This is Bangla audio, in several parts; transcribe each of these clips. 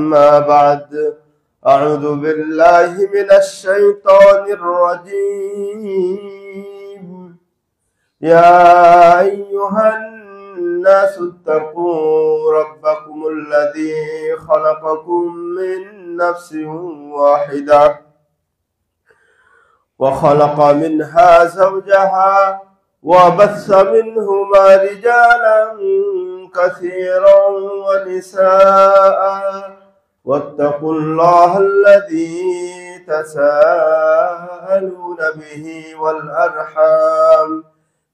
أما بعد أعوذ بالله من الشيطان الرجيم يا أيها الناس اتقوا ربكم الذي خلقكم من نفس واحدة وخلق منها زوجها وبث منهما رجالا كثيرا ونساء واتقوا الله الذي تساءلون به والأرحام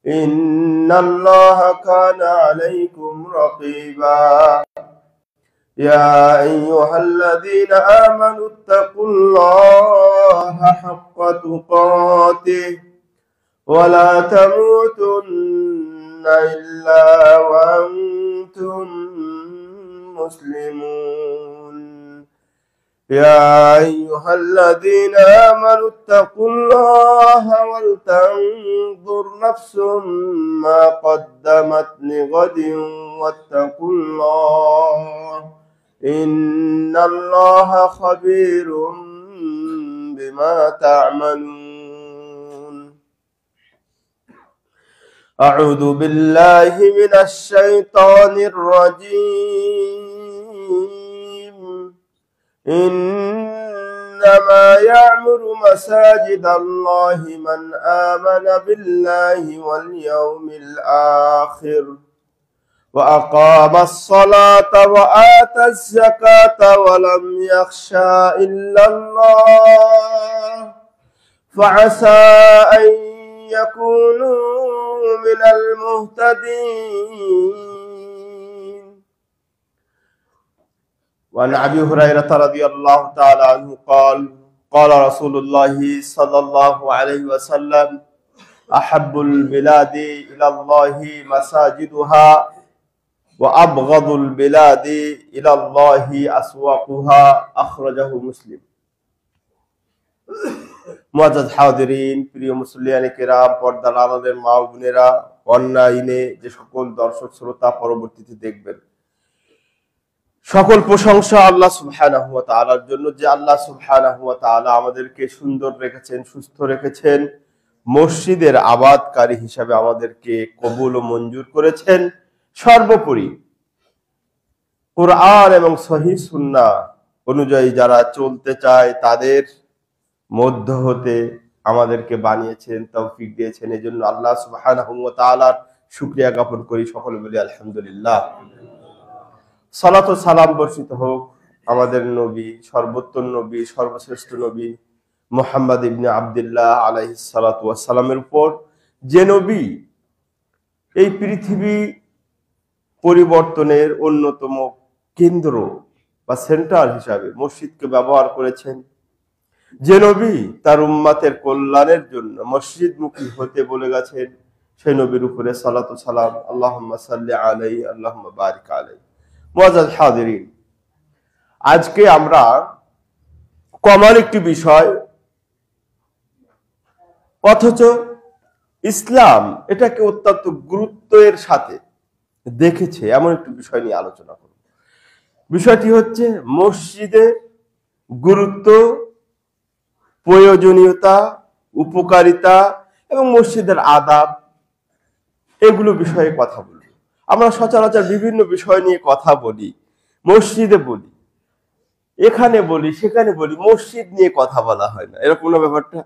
إن الله كان عليكم رقيبا يا أيها الذين آمنوا اتقوا الله حق تقاته ولا تموتن إلا وأنتم مسلمون يا أيها الذين آمنوا اتقوا الله ولتنظر نفس ما قدمت لغد واتقوا الله إن الله خبير بما تعملون أعوذ بالله من الشيطان الرجيم إنما يعمر مساجد الله من آمن بالله واليوم الآخر وأقام الصلاة وآتى الزكاة ولم يخشى إلا الله فعسى أن يكونوا من المهتدين. وعن أبي هريرة رضي الله تعالى عنه قال قال رسول الله صلى الله عليه وسلم أحب البلاد إلى الله مساجدها وأبغض البلاد إلى الله أسواقها أخرجه مسلم. মুআজ্জাজ হাজিরিন, প্রিয় মুসল্লিয়ানে কেরাম, পর্দার আড়ালের মা ও বোনেরা, অনলাইনে যে সকল দর্শক শ্রোতা পরবর্তীতে দেখবেন, সকল প্রশংসা আল্লাহ সুবহানাহু ওয়া তাআলার জন্য, যে আল্লাহ সুবহানাহু ওয়া তাআলা আমাদেরকে সুন্দর রেখেছেন, সুস্থ রেখেছেন, মসজিদের আবাদকারী হিসাবে আমাদেরকে কবুল ও মঞ্জুর করেছেন। সর্বোপরি কুরআন এবং সহিহ সুন্নাহ অনুযায়ী যারা চলতে চায় তাদের মধ্য হতে আমাদেরকে বানিয়েছেন, তৌফিক দিয়েছেন। এজন্য আল্লাহ সুবহানাহু ওয়া তাআলার শুকরিয়া জ্ঞাপন করি। সকলে বলি আলহামদুলিল্লাহ। সালাত ও সালাম বর্ষিত হোক আমাদের নবী, সর্বোত্তম নবী, সর্বশ্রেষ্ঠ নবী মুহাম্মদ ইবনে আব্দুল্লাহ আলাইহিস সালাতু ওয়াস সালামের উপর, যে নবী এই পৃথিবী পরিবর্তনের অন্যতম কেন্দ্র বা সেন্টার হিসাবে মসজিদকে ব্যবহার করেছেন, যে নবী তার উম্মতের কল্যাণের জন্য মসজিদমুখী হতে বলে গেছেন, সেই নবীর উপরে সালাত ও সালাম। আল্লাহুম্মা সাল্লি আলাইহি আল্লাহুম্মা বারিক আলাইহি। মুআজ্জাজ হাজিরিন, আজকে আমরা কমন একটি বিষয়, অথচ ইসলাম এটাকে অত্যন্ত গুরুত্বের সাথে দেখেছে এমন একটি বিষয় নিয়ে আলোচনা করব। বিষয়টি হচ্ছে মসজিদের গুরুত্ব, প্রয়োজনীয়তা, উপকারিতা এবং মসজিদের আদাব, এগুলো বিষয়ে কথা বলি। আমরা সচরাচর বিভিন্ন বিষয় নিয়ে কথা বলি, মসজিদে বলি, এখানে বলি, সেখানে বলি, মসজিদ নিয়ে কথা বলা হয় না, এরকম না ব্যাপারটা।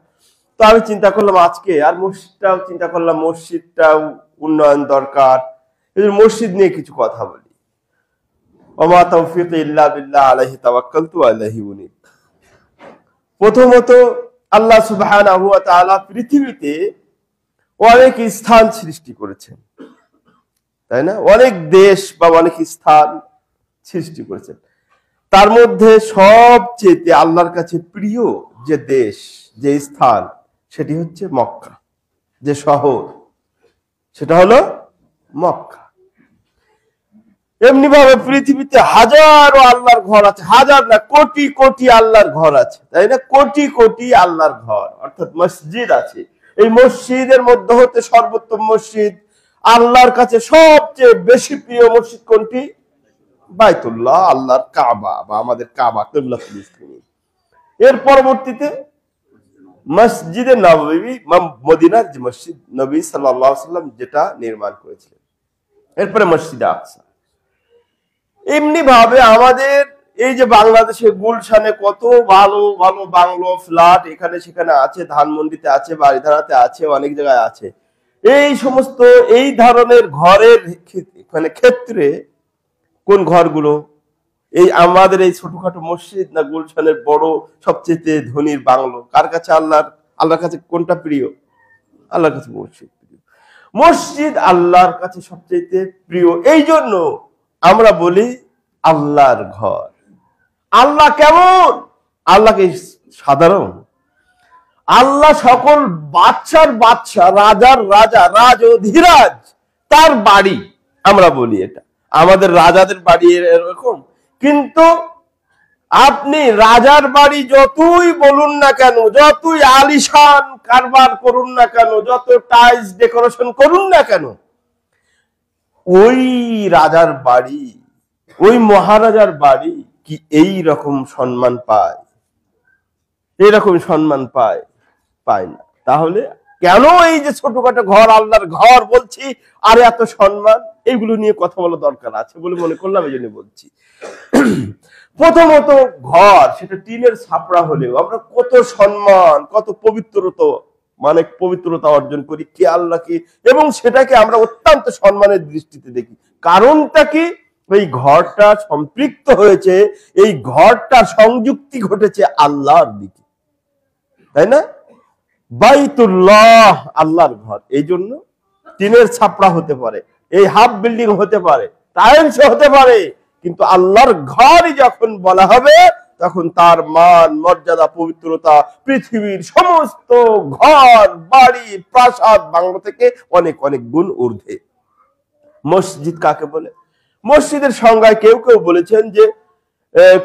তো আমি চিন্তা করলাম আজকে আর মসজিদটাও চিন্তা করলাম, মসজিদটাও উন্নয়ন দরকার, মসজিদ নিয়ে কিছু কথা বলি। ওমা তাওফীক ইল্লা বিল্লাহ আলাইহি তাওয়াক্কালতু ওয়া ইলাইহি উনীব। প্রথমত আল্লাহ সুবহানাহু ওয়া তাআলা পৃথিবীতে অনেক স্থান সৃষ্টি করেছেন, তাই না? অনেক দেশ বা অনেক স্থান সৃষ্টি করেছেন। তার মধ্যে সবচেয়ে আল্লাহর কাছে প্রিয় যে দেশ, যে স্থান, সেটি হচ্ছে মক্কা। যে শহর, সেটা হলো মক্কা। এমনি ভাবে পৃথিবীতে হাজারো আল্লাহর ঘর আছে, হাজার না কোটি কোটি আল্লাহর ঘর আছে, তাই না? কোটি কোটি আল্লাহর ঘর অর্থাৎ মসজিদ আছে। এই মসজিদের মধ্যে হতে সর্বোত্তম মসজিদ, আল্লাহর কাছে সবচেয়ে বেশি প্রিয় মসজিদ কোনটি? বাইতুল্লাহ, আল্লাহর কাবা বা আমাদের কাবা, কিবলাতুল মুসলিমিন। এর পরবর্তীতে মসজিদে নববী, মদিনার যে মসজিদ নবী সাল্লাল্লাহু আলাইহি ওয়াসাল্লাম যেটা নির্মাণ করেছিলেন, এরপরে মসজিদে আকসা। এমনি ভাবে আমাদের এই যে বাংলাদেশে গুলশানে কত ভালো ভালো বাংলো, ফ্ল্যাট এখানে সেখানে আছে, ধানমন্ডিতে আছে, বাড়িধারাতে আছে, অনেক জায়গায় আছে। এই সমস্ত এই ধরনের ঘরের মানে ক্ষেত্রে কোন ঘরগুলো এই আমাদের এই ছোটখাটো মসজিদ না গুলশানের বড় সবচেয়ে ধনীর বাংলো? কার কাছে আল্লাহর কাছে কোনটা প্রিয়? আল্লাহর কাছে মসজিদ প্রিয়। মসজিদ আল্লাহর কাছে সবচেয়ে প্রিয়। এই জন্য আমরা বলি আল্লাহর ঘর। আল্লাহ কেমন? আল্লাহকে সাধারণ? আল্লাহ সকল বাদশার বাদশা, রাজার রাজা, রাজ অধিরাজ, তার বাড়ি আমরা বলি এটা। আমাদের রাজাদের বাড়ি এরকম, কিন্তু আপনি রাজার বাড়ি যতই বলুন না কেন, যতই আলিশান কারবার করুন না কেন, যত টাইলস ডেকোরেশন করুন না কেন, ওই রাজার বাড়ি, ওই মহারাজার বাড়ি কি এই রকম সম্মান পায়? এরকম সম্মান পায় না। তাহলে কেন এই যে ছোটখাটো ঘর আল্লাহর ঘর বলছি আর এত সম্মান? এইগুলো নিয়ে কথা বলা দরকার আছে বলে মনে করলাম, এই জন্য বলছি। প্রথমত ঘর সেটা টিনের ছাপড়া হলেও আমরা কত সম্মান, কত পবিত্রতা অর্জন করি কে আল্লাহকে, এবং সেটাকে আমরা অত্যন্ত সম্মানের দৃষ্টিতে দেখি। কারণটা কি? এই ঘরটা সম্পৃক্ত হয়েছে, এই ঘরটা সংযুক্তি ঘটেছে আল্লাহর দিকে, তাই না? বাইতুল্লাহ আল্লাহর ঘর। এই জন্য টিনের ছাপড়া হতে পারে, এই হাফ বিল্ডিং হতে পারে, টাইলস হতে পারে, কিন্তু আল্লাহর ঘরই যখন বলা হবে তখন তার মান, মর্যাদা, পবিত্রতা পৃথিবীর সমস্ত ঘর, বাড়ি, প্রাসাদ, বাংলো থেকে অনেক অনেক গুণ ঊর্ধ্বে। মসজিদ কাকে বলে? মসজিদের সংজ্ঞায় কেউ কেউ বলেছেন যে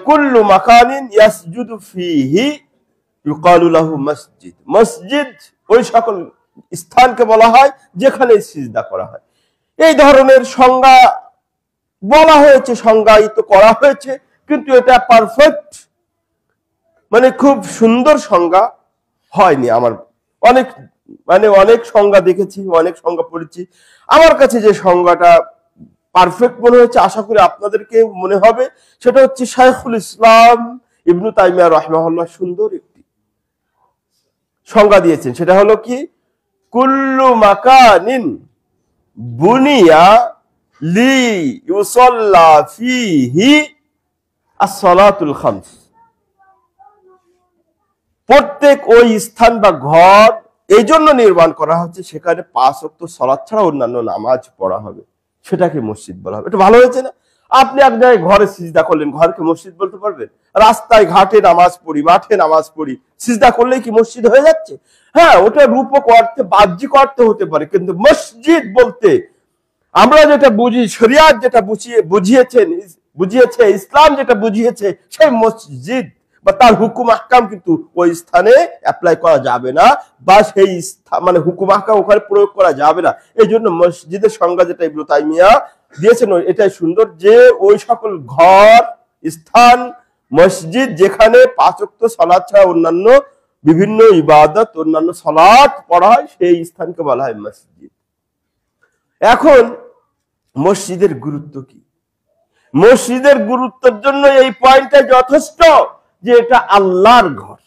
কুল্লু মাকানিন ইয়াসজুদু ফিহি ইউকালু লাহু মসজিদ। মসজিদ ওই সকল স্থানকে বলা হয় যেখানে সিজদা করা হয়। এই ধরনের সংজ্ঞা বলা হয়েছে, সংজ্ঞায়িত করা হয়েছে, কিন্তু এটা পারফেক্ট মানে খুব সুন্দর সংজ্ঞা হয়নি। আমার অনেক সংজ্ঞা দেখেছি, অনেক সংজ্ঞা পড়েছি। আমার কাছে যে সংজ্ঞাটা পারফেক্ট মনে হচ্ছে, আশা করি আপনাদেরকে মনে হবে, সেটা হচ্ছে শাইখুল ইসলাম ইবনু তাইমিয়া রাহিমাহুল্লাহ সুন্দর একটি সংজ্ঞা দিয়েছেন। সেটা হলো কি? কুল্লু মাকানিন বুনিয়া লি ইউসাল্লা ফিহি আস-সালাতুল খামস। প্রত্যেক ওই স্থান বা ঘর এই জন্য নির্মাণ করা হচ্ছে সেখানে 5 ওয়াক্ত সালাত ছাড়া অন্যান্য নামাজ পড়া হবে, সেটাকে মসজিদ বলা হবে। এটা ভালো হয়েছে না? আপনি এক জায়গায় ঘরে সিজদা করলেন, ঘরকে মসজিদ বলতে পারবেন? রাস্তায় ঘাটে নামাজ পড়ি, মাঠে নামাজ পড়ি, সিজদা করলেই কি মসজিদ হয়ে যাচ্ছে? হ্যাঁ, ওটা রূপক অর্থে, বাহ্যিক অর্থে হতে পারে, কিন্তু মসজিদ বলতে আমরা যেটা বুঝি, শরিয়াত যেটা বুঝিয়েছে, ইসলাম যেটা বুঝিয়েছে, সেই মসজিদ বা তার হুকুম আহকাম কিন্তু ওই স্থানে অ্যাপ্লাই করা যাবে না, বা সেই মানে হুকুম আহকাম ওখানে প্রয়োগ করা যাবে না। এই জন্য মসজিদের সংজ্ঞা যেটা ইবনে তাইমিয়া দিয়েছেন এটাই সুন্দর, যে ওই সকল ঘর, স্থান, মসজিদ যেখানে 5 ওয়াক্ত সালাত ছাড়া অন্যান্য বিভিন্ন ইবাদত, অন্যান্য সালাত পড়া হয়, সেই স্থানকে বলা হয় মসজিদ। এখন মসজিদের গুরুত্ব কি? মসজিদের গুরুত্বের জন্য এই পয়েন্টটা যথেষ্ট যে এটা আল্লাহর ঘর।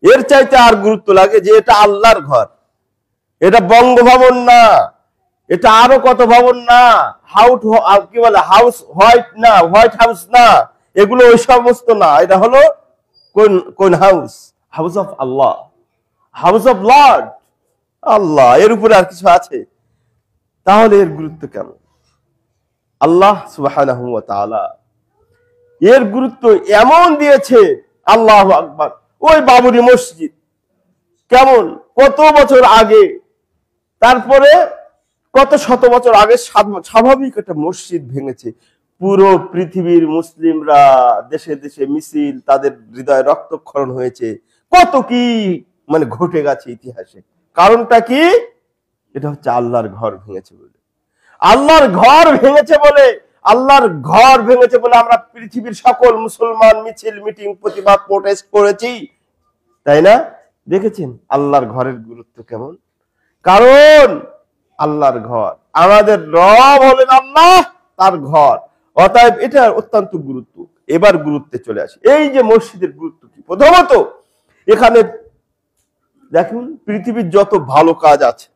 এর চাইতে আর গুরুত্ব লাগে যে এটা আল্লাহর ঘর। এটা বঙ্গভবন না, এটা আরো কত ভবন না, কি বলে হাউস হোয়াইট না, হোয়াইট হাউস না, এগুলো ওই সমস্ত না। এটা হলো কোন house? House of Allah, house of lord Allah. এর উপরে আর কিছু আছে? তাহলে এর গুরুত্ব কেমন? আল্লাহ সুবহানাহু ওয়া তাআলা এর গুরুত্ব এমন দিয়েছে, আল্লাহু আকবার। ওই বাবরি মসজিদ কেমন, কত বছর আগে, তারপরে কত শত বছর আগে স্বাভাবিক একটা মসজিদ ভেঙেছে। পুরো পৃথিবীর মুসলিমরা দেশে দেশে মিছিল, তাদের হৃদয়ে রক্তক্ষরণ হয়েছে, কত কি মানে ঘটে গেছে ইতিহাসে। কারণটা কি? এটা হচ্ছে আল্লাহর ঘর ভেঙেছে বলে। আল্লাহর ঘর ভেঙেছে বলে আল্লাহর ঘর ভেঙেছে বলে আমরা পৃথিবীর সকল মুসলমান মিছিল মিটিং প্রতিবাদ প্রোটেস্ট করেছি, তাই না? দেখেছেন আল্লাহর ঘরের গুরুত্ব কেমন? কারণ আল্লাহর ঘর, আমাদের রব হলেন আল্লাহ, তার ঘর, অতএব এটা অত্যন্ত গুরুত্ব। এবার গুরুত্বে চলে আসে, এই যে মসজিদের গুরুত্ব কি? প্রথমত এখানে দেখুন পৃথিবীর যত ভালো কাজ আছে,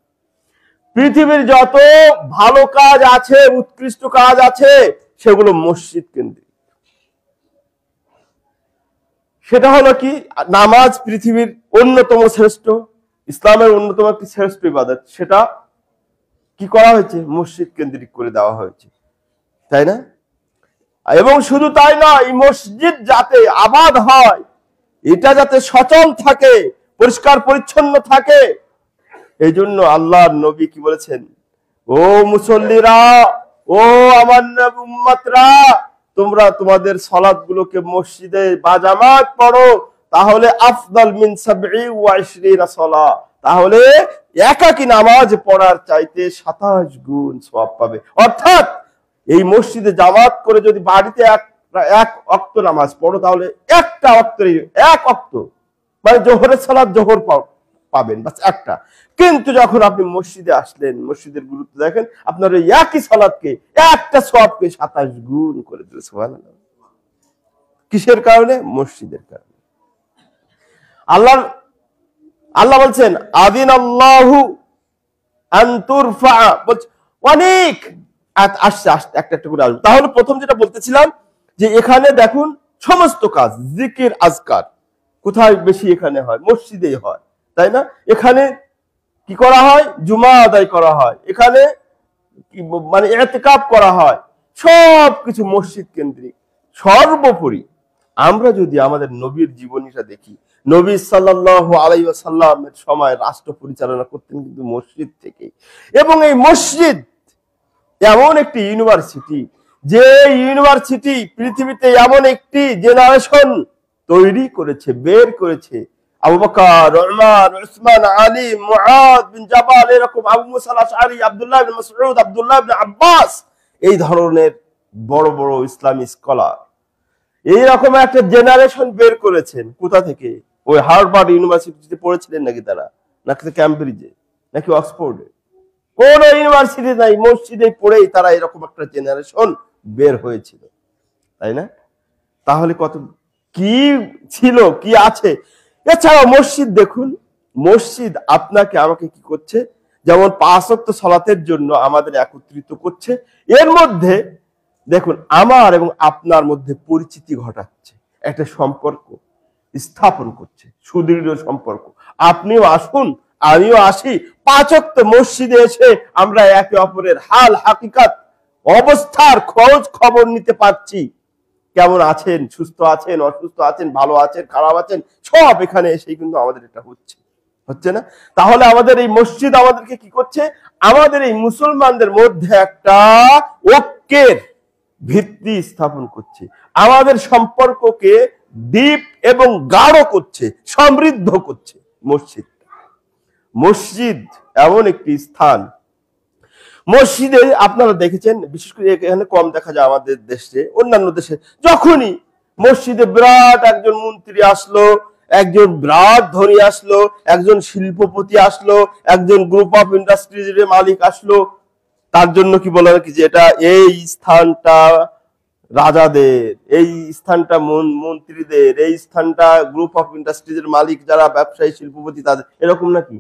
পৃথিবীর যত ভালো কাজ আছে, উৎকৃষ্ট কাজ আছে, সেগুলো মসজিদ কেন্দ্রিক। সেটা হলো কি? নামাজ পৃথিবীর অন্যতম শ্রেষ্ঠ, ইসলামের অন্যতম একটি শ্রেষ্ঠ ইবাদত, সেটা কি করা হয়েছে? মসজিদ কেন্দ্রিক করে দেওয়া হয়েছে, তাই না? এবং শুধু তাই নয়, এই মসজিদ যাতে আবাদ হয়, এটা যাতে সচল থাকে, পরিষ্কার পরিচ্ছন্ন থাকে, এই জন্য আল্লাহর নবী কি বলেছেন? ও মুসল্লিরা, ও আমার উম্মতরা, তোমরা তোমাদের সালাতগুলোকে মসজিদে বাজামাত পড়ো, তাহলে আফদাল মিন 27 সালাত, তাহলে একাকী নামাজ পড়ার চাইতে 27 গুণ সওয়াব পাবে। অর্থাৎ এই মসজিদে জামাত করে যদি বাড়িতে এক ওয়াক্ত নামাজ পড়ো, তাহলে একটা ওয়াক্তের এক ওয়াক্ত, মানে জোহরের সালাত জোহর পাবেন, বাস একটা। কিন্তু যখন আপনি মসজিদে আসলেন, মসজিদের গুরুত্ব দেখেন, আপনার ওই একই সালাতকে, একটা সওয়াবকে 27 গুণ করে দিল। সুবহানাল্লাহ। কিসের কারণে? মসজিদের কারণে। আল্লাহ বলছেন আযিনাল্লাহু আন তুরফা, অনেক আসছে, একটা একটা করে আসবে। তাহলে প্রথম যেটা বলতেছিলাম, যে এখানে দেখুন সমস্ত কাজ, জিকির আজকার কোথায় বেশি? এখানে হয়, মসজিদেই হয়, তাই না? এখানে কি করা হয়? জুমা আদায় করা হয়, এখানে মানে ইতিকাফ করা হয়, সবকিছু মসজিদ কেন্দ্রিক। সর্বোপরি আমরা যদি আমাদের নবীর জীবনীটা দেখি, নবী সাল্লাল্লাহু আলাইহি ওয়াসাল্লামের সময় রাষ্ট্র পরিচালনা করতেন কিন্তু মসজিদ থেকে। এবং এই মসজিদ এমন একটি ইউনিভার্সিটি, যে ইউনিভার্সিটি পৃথিবীতে এমন একটি জেনারেশন তৈরি করেছে, বের করেছে। আবু বকর, উমর, উসমান, আলী, মুআদ বিন জাবাল, এরকম আবু মুসা আল-আশআরী, আব্দুল্লাহ ইবনে মাসউদ, আব্দুল্লাহ ইবনে আব্বাস, এই ধরনের বড় বড় ইসলামী স্কলার এইরকম একটা জেনারেশন বের করেছেন। কোথা থেকে? ওই হার্ভার্ড ইউনিভার্সিটিতে পড়েছিলেন নাকি তারা, নাকি ক্যামব্রিজে, নাকি অক্সফোর্ডে? কোন ইউনিভার্সিটি নাই, মসজিদে পড়েই তারা এরকম একটা জেনারেশন বের হয়েছিল, তাই না? তাহলে কত কি ছিল, কি আছে? এছাড়াও মসজিদ দেখুন, মসজিদ আপনাকে আমাকে কি করছে? যেমন 5 ওয়াক্ত সালাতের জন্য আমাদের একত্রিত করছে, এর মধ্যে দেখুন আমার এবং আপনার মধ্যে পরিচিতি ঘটাচ্ছে, একটা সম্পর্ক স্থাপন করছে, সুদৃঢ় সম্পর্ক। আপনিও আসুন, আমিও আসি, 5 ওয়াক্ত মসজিদে এসে আমরা একে অপরের হাল হাকিকাত অবস্থার খোঁজ খবর নিতে পারছি। কেমন আছেন, সুস্থ আছেন, অসুস্থ আছেন, ভালো আছেন, খারাপ আছেন, সব এখানে এসেই কিন্তু আমাদের এটা হচ্ছে না? তাহলে আমাদের এই মসজিদ আমাদেরকে কি করছে? আমাদের এই মুসলমানদের মধ্যে একটা ঐক্যের ভিত্তি স্থাপন করছে, আমাদের সম্পর্ককে ডিপ এবং গাঢ় করছে, সমৃদ্ধ করছে। মসজিদ এমন একটি স্থান, মসজিদে আপনারা দেখেছেন, বিশেষ করে এখানে কম দেখা যায় আমাদের দেশে, অন্যান্য দেশে যখনই মসজিদে বিরাট একজন মন্ত্রী আসলো, একজন বিরাট ধনী আসলো, একজন শিল্পপতি আসলো, একজন গ্রুপ অফ ইন্ডাস্ট্রিজের মালিক আসলো, তার জন্য কি বলা হয় যে এটা এই স্থানটা রাজাদের, এই স্থানটা মন্ত্রীদের, এই স্থানটা গ্রুপ অফ ইন্ডাস্ট্রিজের মালিক যারা ব্যবসায়ী শিল্পপতি তাদের, এরকম নাকি?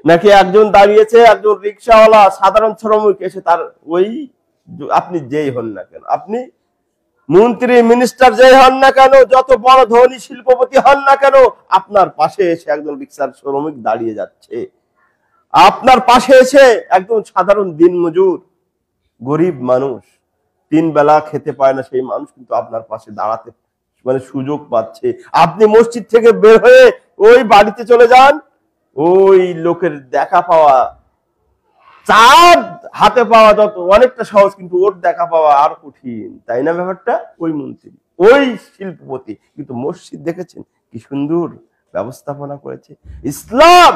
নাকি একজন দাঁড়িয়েছে, একজন রিক্সাওয়ালা সাধারণ শ্রমিক এসে তার ওই, আপনি যেই হন না কেন, আপনি মন্ত্রী মিনিস্টার যেই হন না কেন, যত বড় ধনী শিল্পপতি হন না কেন, আপনার পাশে এসে একজন রিক্সার শ্রমিক দাঁড়িয়ে যাচ্ছে, আপনার পাশে এসে একদম সাধারণ দিনমজুর গরিব মানুষ 3 বেলা খেতে পায় না, সেই মানুষ কিন্তু আপনার পাশে দাঁড়াতে মানে সুযোগ পাচ্ছে। আপনি মসজিদ থেকে বের হয়ে ওই বাড়িতে চলে যান, ওই লোকের দেখা পাওয়া, চাঁদ হাতে পাওয়া যত অনেকটা সহজ, কিন্তু ওর দেখা পাওয়া আর কঠিন, তাই না? ব্যাপারটা ওই মন্ত্রী, ওই শিল্পপতি, কিন্তু মসজিদ দেখেছেন কি সুন্দর ব্যবস্থাপনা করেছে। ইসলাম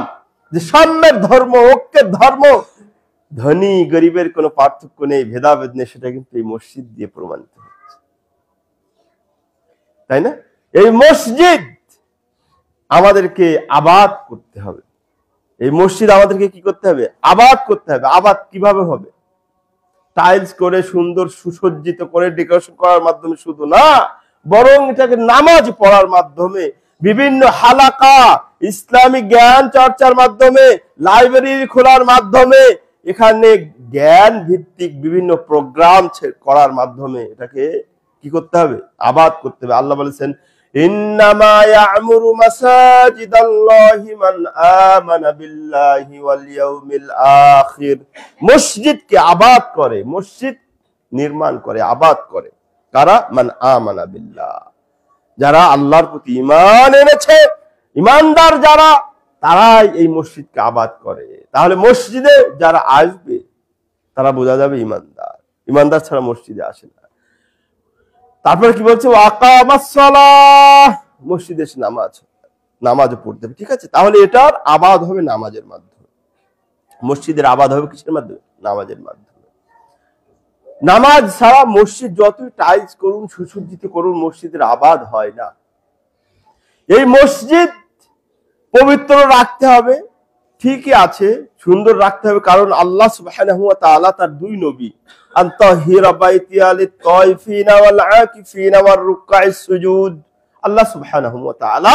যে সাম্যের ধর্ম, ঐক্যের ধর্ম, ধনী গরিবের কোনো পার্থক্য নেই, ভেদাভেদ নেই, সেটা কিন্তু এই মসজিদ দিয়ে প্রমাণিত হচ্ছে, তাই না? এই মসজিদ আমাদেরকে আবাদ করতে হবে, এই মসজিদ আমাদেরকে কি করতে হবে? আবাদ করতে হবে। আবাদ কিভাবে হবে? টাইলস করে, সুন্দর সুসজ্জিত করে, ডেকোরেশন করার মাধ্যমে শুধু না, বরং এটাকে নামাজ পড়ার মাধ্যমে, বিভিন্ন হালাকা ইসলামিক জ্ঞান চর্চার মাধ্যমে, লাইব্রেরি খোলার মাধ্যমে, এখানে জ্ঞান ভিত্তিক বিভিন্ন প্রোগ্রাম করার মাধ্যমে এটাকে কি করতে হবে? আবাদ করতে হবে। আল্লাহ বলেছেন, ইন্নামা ইয়া'মুরু মাসাজিদাল্লাহি মান আমানা বিল্লাহি ওয়াল ইয়াউমিল আখির। মসজিদকে আবাদ করে, মসজিদ নির্মাণ করে, আবাদ করে কারা? মান আমানা বিল্লাহ, যারা আল্লাহর প্রতি ঈমান এনেছে, ঈমানদার যারা, তারাই এই মসজিদকে আবাদ করে। তাহলে মসজিদে যারা আসবে তারা বোঝা যাবে ঈমানদার। ঈমানদার ছাড়া মসজিদে আসে না। তারপরে কি বলছে? ওয়াকামাস সালাহ, মসজিদে এসে নামাজ পড়তে হবে। ঠিক আছে, তাহলে এটার আবাদ হবে নামাজের মাধ্যমে। মসজিদের আবাদ হবে কিসের মাধ্যমে? নামাজের মাধ্যমে। নামাজ ছাড়া মসজিদ যতই টাইলস করুন, সুসজ্জিত করুন, মসজিদের আবাদ হয় না। এই মসজিদ পবিত্র রাখতে হবে, ঠিকই আছে, সুন্দর রাখতে হবে, কারণ আল্লাহ সুবহানাহু ওয়া তাআলা তার দুই নবী, আনতাহিরা বাইতিয়া লিত-তায়ফিনা ওয়াল আকিফিনা ওয়ার রুকআইস সুজুদ, আল্লাহ সুবহানাহু ওয়া তাআলা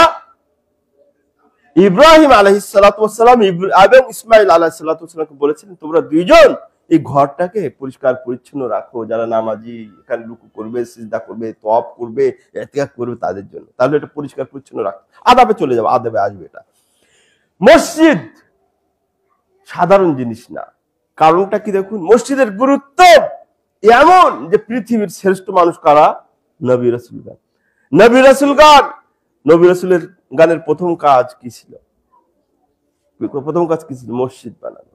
ইব্রাহিম আলাইহিস সালাতু ওয়াস সালাম এবং ইসমাঈল আলাইহিস সালাতু ওয়াস সালামকে বলেছিলেন, তোমরা দুইজন এই ঘরটাকে পরিষ্কার পরিচ্ছন্ন রাখো, যারা নামাজি, এখানে রুকু করবে, সিজদা করবে, তওয়াফ করবে, ইতিকাফ করবে, তাদের জন্য। তাহলে এটা পরিষ্কার পরিচ্ছন্ন রাখো। আদাবে চলে যাবে, আদাবে আসবে। এটা মসজিদ সাধারণ জিনিস না। কারণটা কি দেখুন, মসজিদের গুরুত্ব এমন যে পৃথিবীর শ্রেষ্ঠ মানুষ কারা? নবী রাসূলগণ। নবী রাসূলগণ, নবী রাসূলের গানের প্রথম কাজ কি ছিল? প্রথম কাজ কি ছিল? মসজিদ বানানো।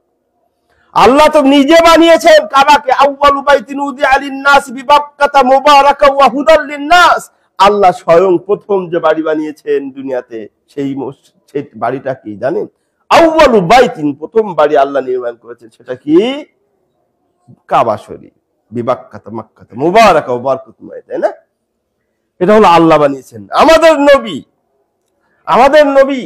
আল্লাহ তো নিজে বানিয়েছেন কাবাকে, আউয়ালু বাইতিন উদিআ লিন-নাস বিবাক্কাতা মুবারাকান ওয়া হুদাল লিন-নাস। আল্লাহ স্বয়ং প্রথম যে বাড়ি বানিয়েছেন দুনিয়াতে, সেই বাড়িটা কি জানেন? আউয়ালু বাইতিন, প্রথম বাড়ি আল্লাহ নির্মাণ করেছেন, সেটা কি? কাবা শরীফ, বিবাক্কাতা মক্কাতা মুবারাকা ওয়া বারাকাতুল্লাহ, তাই না? এটা হলো আল্লাহ বানিয়েছেন। আমাদের নবী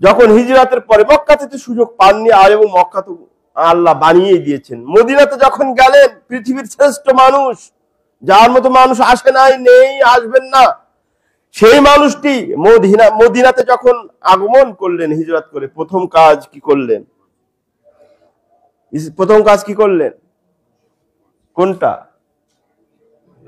যখন হিজরাতের পরে, মক্কাতে তো সুযোগ পাননি, আর এবং মক্কা তো আল্লাহ বানিয়ে দিয়েছেন। মদিনাতে যখন গেলেন, পৃথিবীর শ্রেষ্ঠ মানুষ, যার মতো মানুষ আসে নাই, নেই, আসবেন না, সেই মানুষটি মদিনাতে যখন আগমন করলেন হিজরত করে, প্রথম কাজ কি করলেন? কোনটা?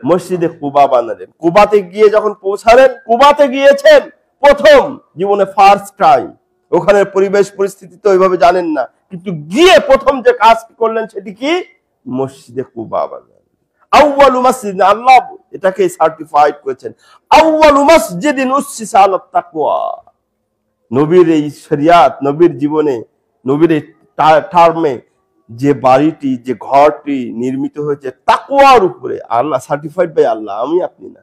মসজিদে কুবা বানালেন। কুবাতে গিয়ে যখন পৌঁছালেন, কুবাতে গিয়েছেন প্রথম জীবনে, ফার্স্ট টাইম। ওখানে পরিবেশ পরিস্থিতি তো ওইভাবে জানেন না, কিন্তু গিয়ে প্রথম যে কাজ করলেন সেটি কি? মসজিদে কুবা বানালেন। আউয়ালু মসজিদ, আল্লাহ এটাকে সার্টিফাইড করেছেন, আউয়ালু মসজিদিন উসসিসা আলাত তাকওয়া। নবীর এই শরিয়াত, নবীর জীবনে, নবীর এই টার্মে যে বাড়িটি, যে ঘরটি নির্মিত হয়েছে তাকওয়ার উপরে, আল্লাহ সার্টিফাইড বাই আল্লাহ, আমি আপনি না।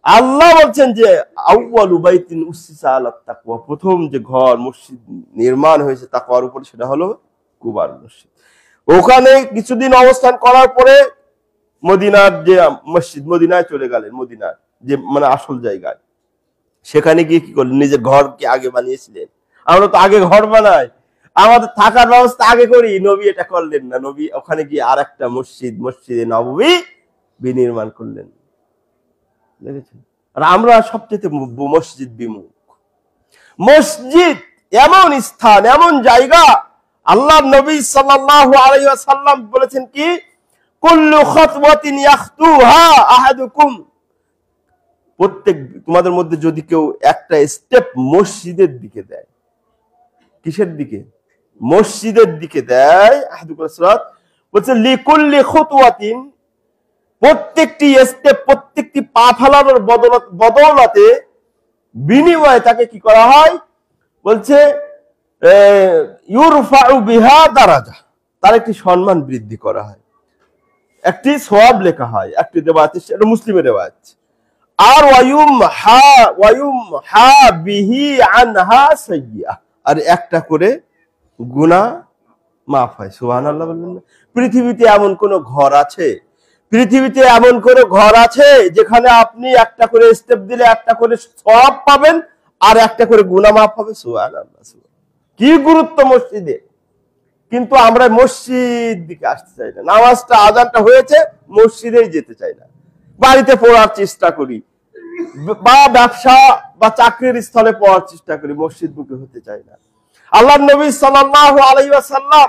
আল্লাহ বলছেন যে আউয়ালু বাইতিন উসসিসা আলাত তাকওয়া, প্রথম যে ঘর, মসজিদ নির্মাণ হয়েছে তাকওয়ার উপরে, সেটা হলো কুবার মসজিদ। ওখানে কিছুদিন অবস্থান করার পরে মদিনার যে মসজিদ, মদিনায় চলে গেলেন, মদিনার যে মানে আসল জায়গায়, সেখানে গিয়ে কি করলেন? নিজের ঘর কি আগে বানিয়েছিলেন? আমরা তো আগে ঘর বানাই, আমাদের থাকার ব্যবস্থা আগে করি। নবী এটা করলেন না, নবী ওখানে গিয়ে আর একটা মসজিদে নববী বিনির্মাণ করলেন, দেখেছেন? আর আমরা সবচেয়ে মসজিদ বিমুখ। মসজিদ এমন স্থান, এমন জায়গা, আল্লাহ নবী সাল্লাল্লাহু আলাইহি ওয়াসাল্লাম বলেছেন কি? কুল্লু খাতওয়াতিন ইয়াখতুহা আহাদুকুম, প্রত্যেক তোমাদের মধ্যে যদি কেউ একটা স্টেপ মসজিদের দিকে দেয়, কিসের দিকে? মসজিদের দিকে দেয়, আহাদুকুম সালাত বলছে লিকুল্লি খুতওয়াতিন, প্রত্যেকটি স্টেপ, প্রত্যেকটি পা ফেলানোর বদৌলতে, বিনিময়ে তাকে কি করা হয়? বলছে ইউরফাউ বিহা দারাজা, তার একটি সম্মান বৃদ্ধি করা হয়, একটি সওয়াব লেখা হয়। একটি রিওয়ায়াত, এটা মুসলিমের রিওয়ায়াত। আর ওয়ায়ুম হা বিহি আনহা সাইয়্যা, আর একটা করে গুনাহ মাফ হয়। সুবহানাল্লাহ বলবেন না? পৃথিবীতে এমন কোন ঘর আছে, পৃথিবীতে এমন কোন ঘর আছে যেখানে আপনি একটা করে স্টেপ দিলে একটা করে সওয়াব পাবেন আর একটা করে গুনাহ মাফ হবে? সুবহানাল্লাহ। কি গুরুত্ব মসজিদে! কিন্তু আমরা মসজিদ দিকে আসতে চাই না। নামাজটা আযানটা হয়েছে, মসজিদেই যেতে চাই না। বাড়িতে পড়ার চেষ্টা করি বা ব্যবসা বা চাকরির স্থলে পড়ার চেষ্টা করি, মসজিদমুখী হতে চাই না। আল্লাহর নবী সাল্লাল্লাহু আলাইহি ওয়াসাল্লাম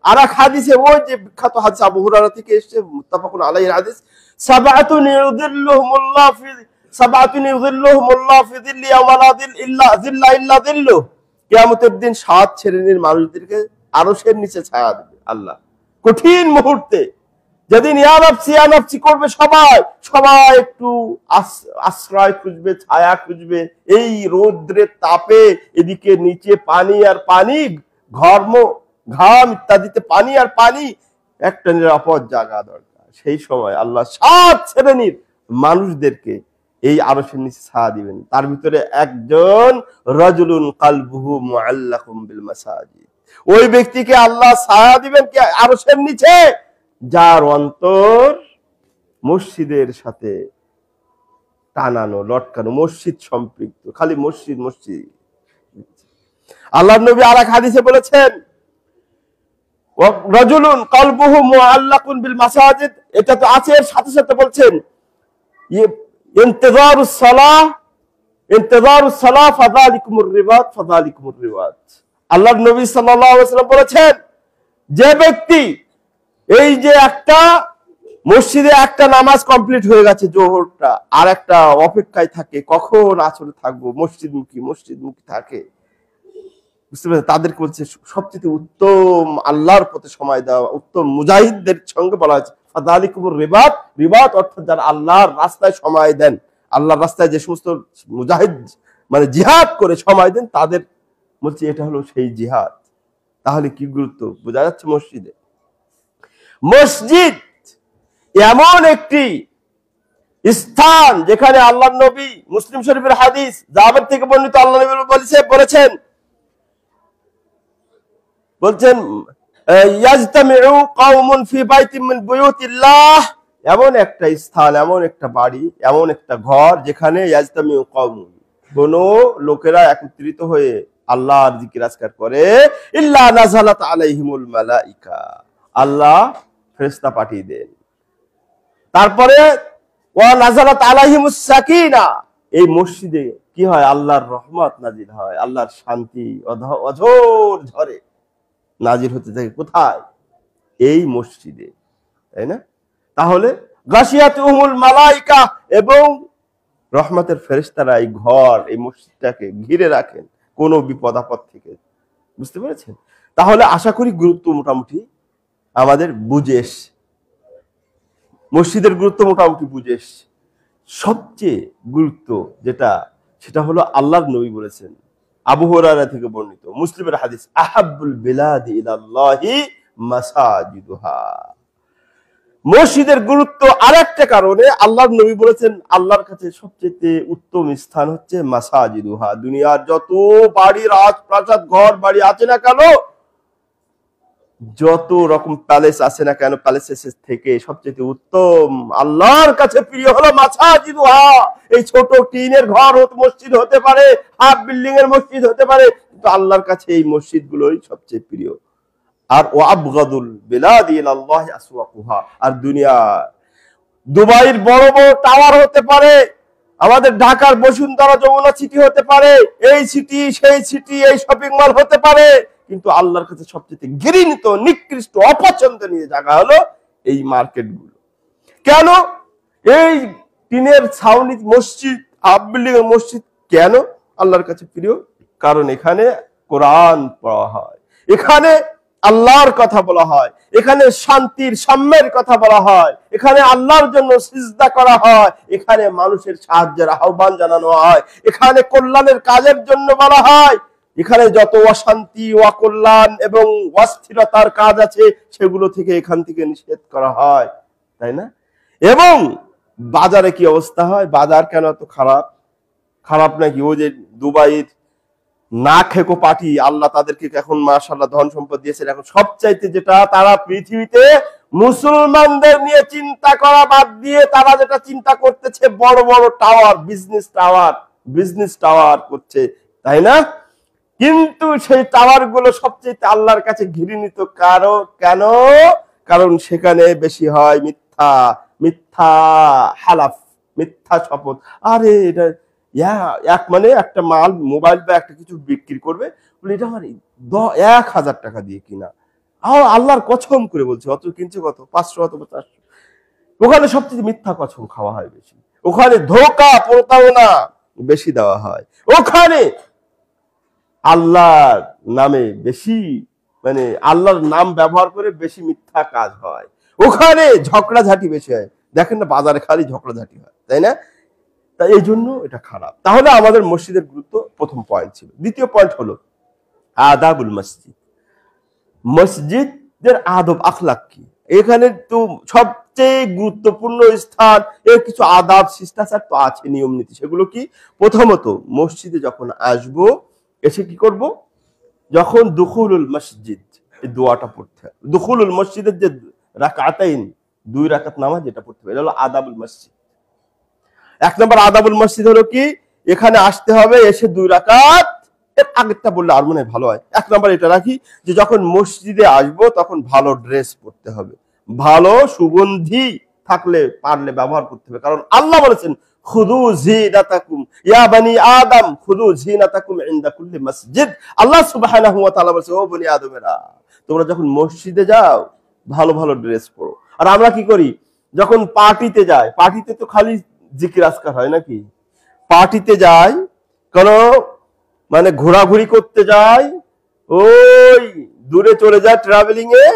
আরেক হাদিসে, ওই যে বিখ্যাত হাদিস আবু হুরায়রা থেকে এসেছে, মুত্তাফাকুন আলাইহির হাদিস, সাবআতুন ইউযিল্লুহুমুল্লাহ ফি যিল্লি ইয়াওমা লা যিল্লা ইল্লা যিল্লুহ। কিয়ামতের দিন 7 শ্রেণীর মানুষদেরকে আরশের নিচে ছায়া দেবে আল্লাহ, কঠিন মুহূর্তে, যেদিন ইয়া নাফসি করবে সবাই, সবাই একটু আশ্রয় খুঁজবে, ছায়া খুঁজবে। এই রৌদ্রের তাপে এদিকে নিচে পানি আর পানি, ঘর্ম ঘাম ইত্যাদিতে পানি আর পানি, একটা নিরাপদ জায়গা দরকার। সেই সময় আল্লাহ 7 শ্রেণীর মানুষদেরকে এই আরশের নিচে ছায়া দিবেন। তার ভিতরে একজন রাজুলুন কালবুহু মুআল্লাকুম বিল মাসাজিদ, ওই ব্যক্তিকে আল্লাহ ছায়া দিবেন কি আরশের নিচে, যার অন্তর মসজিদের সাথে টানানো, লটকানো, মসজিদ সম্পৃক্ত, খালি মসজিদ মসজিদ। আল্লাহর নবী আরেক হাদিসে বলেছেন, রাজুলুন কলবুহু মুআল্লাকুন বিল মাসাজিদ, এটা তো আছে, এর সাথে সাথে বলছেন ইন্তিজারুস সালাহ ফাযালিকুমুর রিবাত। আল্লাহর নবী সাল্লাল্লাহু আলাইহি ওয়াসাল্লাম বলেছেন, যে ব্যক্তি এই যে একটা মসজিদে একটা নামাজ কমপ্লিট হয়ে গেছে জোহরটা, আর একটা অপেক্ষায় থাকে কখন আসরে থাকবো, মসজিদমুখী থাকে, বুঝতে পারছেন? তাদেরকে বলছে সবচেয়ে উত্তম আল্লাহর পথে সময় দেওয়া, উত্তম মুজাহিদদের সঙ্গে বলা হয়েছে ফাযালিকুমুর রিবাত, অর্থাৎ যারা আল্লাহর রাস্তায় সময় দেন, আল্লাহর রাস্তায় যে সমস্ত মুজাহিদ মানে জিহাদ করে সময় দেন, তাদের বলছে এটা হলো সেই জিহাদ। তাহলে কি গুরুত্ব বোঝা যাচ্ছে মসজিদে। মসজিদ এমন একটি স্থান যেখানে আল্লাহর নবী, মুসলিম শরীফের হাদিস, জাবের থেকে বর্ণিত, আল্লাহ নবী বলছেন ইয়াজতামিউ কওমুন ফি বাইতিন মিন বুয়ুতিল্লাহ, এমন একটা স্থান, এমন একটা বাড়ি, এমন একটা ঘর যেখানে ইয়াজতামিউ কওমুন, কোন লোকেরা একত্রিত হয়ে আল্লাহর জিকির আজকার করে, ইল্লা নাযালাত আলাইহিমুল মালাইকা, আল্লাহ ফেরেশতা পাঠিয়ে দেন। তারপরে ওয়া নাযালাত আলাইহিমুস সাকিনা, এই মসজিদে কি হয়, আল্লাহর রহমত নাজিল হয়, আল্লাহর শান্তি অঝোর ঝরে নাজিল হতে থাকে। কোথায়? এই মসজিদে, তাই না? তাহলে গাশিয়াতুহুমুল মালাইকা, এবং রহমতের ফেরেশতারা এই ঘর, এই মসজিদটাকে ঘিরে রাখেন কোন বিপদ আপদ থেকে। বুঝতে পেরেছেন? তাহলে আশা করি গুরুত্ব মোটামুটি আমাদের বুঝে এসছে, মসজিদের গুরুত্ব মোটামুটি বুঝে এসছে। সবচেয়ে গুরুত্ব যেটা, সেটা হলো আল্লাহর নবী বলেছেন, আবু হুরায়রা থেকে বর্ণিত, মুসলিমের হাদিস, আহাব্বুল বিলাদি ইলাল্লাহি মাসাজিদুহা। মসজিদের গুরুত্ব আরেকটা কারণে আল্লাহর নবী বলেছেন, আল্লাহর কাছে সবচেয়ে উত্তম স্থান হচ্ছে মাসাজিদুহা। দুনিয়ার যত বাড়ি, রাজপ্রাসাদ, ঘর বাড়ি আছে না কেন, যত রকম প্যালেস আছে না কেন, প্যালেসেস থেকে সবচেয়ে উত্তম, আল্লাহর কাছে প্রিয় হলো মাসাজিদুহা। এই ছোট টিনের ঘর মসজিদ হতে পারে, হাফ বিল্ডিং এর মসজিদ হতে পারে, কিন্তু আল্লাহর কাছে এই মসজিদগুলোই সবচেয়ে প্রিয়। আর ওয়াবগাদুল বিলাদি ইলাল্লাহি আসওয়াকুহা, আর দুনিয়া দুবাইয়ের বড় বড় টাওয়ার হতে পারে, আমাদের ঢাকার বসুন্ধরা যমুনা সিটি হতে পারে, এই সিটি সেই সিটি, এই শপিং মল হতে পারে, কিন্তু আল্লাহর কাছে সবচেয়ে ঘৃণিত, নিকৃষ্ট, অপছন্দনীয় জায়গা হলো এই মার্কেট গুলো। কেন? এই টিনের ছাউনি মসজিদ, হাফ বিল্ডিং এর মসজিদ কেন আল্লাহর কাছে প্রিয়? কারণ এখানে কোরআন পড়া হয়, এখানে আল্লাহর কথা বলা হয়, এখানে শান্তির সাম্যের কথা বলা হয়, এখানে আল্লাহর জন্য সিজদা করা হয়, এখানে মানুষের সাহায্যের আহ্বান জানানো হয়, এখানে কল্যাণের কাজের জন্য বলা হয়, এখানে যত অশান্তি, অকল্যাণ এবং অস্থিরতার কাজ আছে সেগুলো থেকে এখান থেকে নিষেধ করা হয়, তাই না? এবং বাজারে কি অবস্থা হয়, বাজার কেন এত খারাপ? খারাপ নাকি? ওই যে দুবাইয়ের না খেকো পার্টি, আল্লাহ তাদেরকে এখন মাশাআল্লাহ ধন সম্পদ দিয়েছেন, এখন সবচাইতে যেটা তারা পৃথিবীতে মুসলমানদের নিয়ে চিন্তা করা বাদ দিয়ে তারা যেটা চিন্তা করতেছে বড় বড় টাওয়ার, বিজনেস টাওয়ার করছে, তাই না? কিন্তু সেই টাওয়ার গুলো সবচেয়ে আল্লাহর কাছে ঘৃণিত। কেন? কারণ সেখানে বেশি হয় মিথ্যা হালাফ, মিথ্যা শপথ। আরে এটা মানে একটা মাল, মোবাইল বা একটা কিছু বিক্রি করবে, বলে এটা আমার 1000 টাকা দিয়ে কিনা, আল্লাহর কসম করে বলছে, অত কিনছে কত, 500 অথবা 400। ওখানে সবচেয়ে মিথ্যা কসম খাওয়া হয় বেশি, ওখানে ধোঁকা প্রতারণা বেশি দেওয়া হয়, ওখানে আল্লাহর নামে বেশি, মানে আল্লাহর নাম ব্যবহার করে বেশি মিথ্যা কাজ হয়, ওখানে ঝগড়াঝাটি বেশি হয়। দেখেন না বাজারে খালি ঝগড়াঝাটি হয়, তাই না? তাই এই জন্য এটা খারাপ। তাহলে আমাদের মসজিদের গুরুত্ব প্রথম পয়েন্ট ছিল। দ্বিতীয় পয়েন্ট হলো আদাবুল মসজিদ, মসজিদের আদব আখলাক কি। এখানে তো সবচেয়ে গুরুত্বপূর্ণ স্থান, এর কিছু আদাব শিষ্টাচার তো আছে, নিয়ম নীতি। সেগুলো কি? প্রথমত মসজিদে যখন আসবো, এসে কি করব? যখন দুখুলুল মসজিদ, এই দোয়াটা পড়তে হবে। দুখুলুল মসজিদের যে রাকাতাইন, 2 রাকাত নামাজ, যেটা পড়তে হবে, এটা হলো আদাবুল মসজিদ। 1 নম্বর আদাবুল মসজিদ হলো কি? এখানে আসতে হবে, এসে 2 রাকাত, এর আগেরটা বললে আর মনে ভালো হয়। 1 নম্বর এটা রাখি যে যখন মসজিদে আসবো তখন ভালো ড্রেস পরতে হবে, ভালো সুগন্ধি থাকলে পারলে ব্যবহার করতে হবে। কারণ আল্লাহ বলেছেন খুদু জিনাতাকুম ইয়া বানি আদম খুদু জিনাতাকুম ইনদা কুল্লি মসজিদ। আল্লাহ সুবহানাহু ওয়া তাআলা বলেছে, ও বনি আদমেরা, তোমরা যখন মসজিদে যাও ভালো ভালো ড্রেস পরো। আর আমরা কি করি? যখন পার্টিতে যাই, পার্টিতে তো খালি জিকির আজকার হয় নাকি? পার্টিতে যাই, কোন মানে ঘোরাঘুরি করতে যাই, ওই দূরে চলে যায় ট্রাভেলিং এ,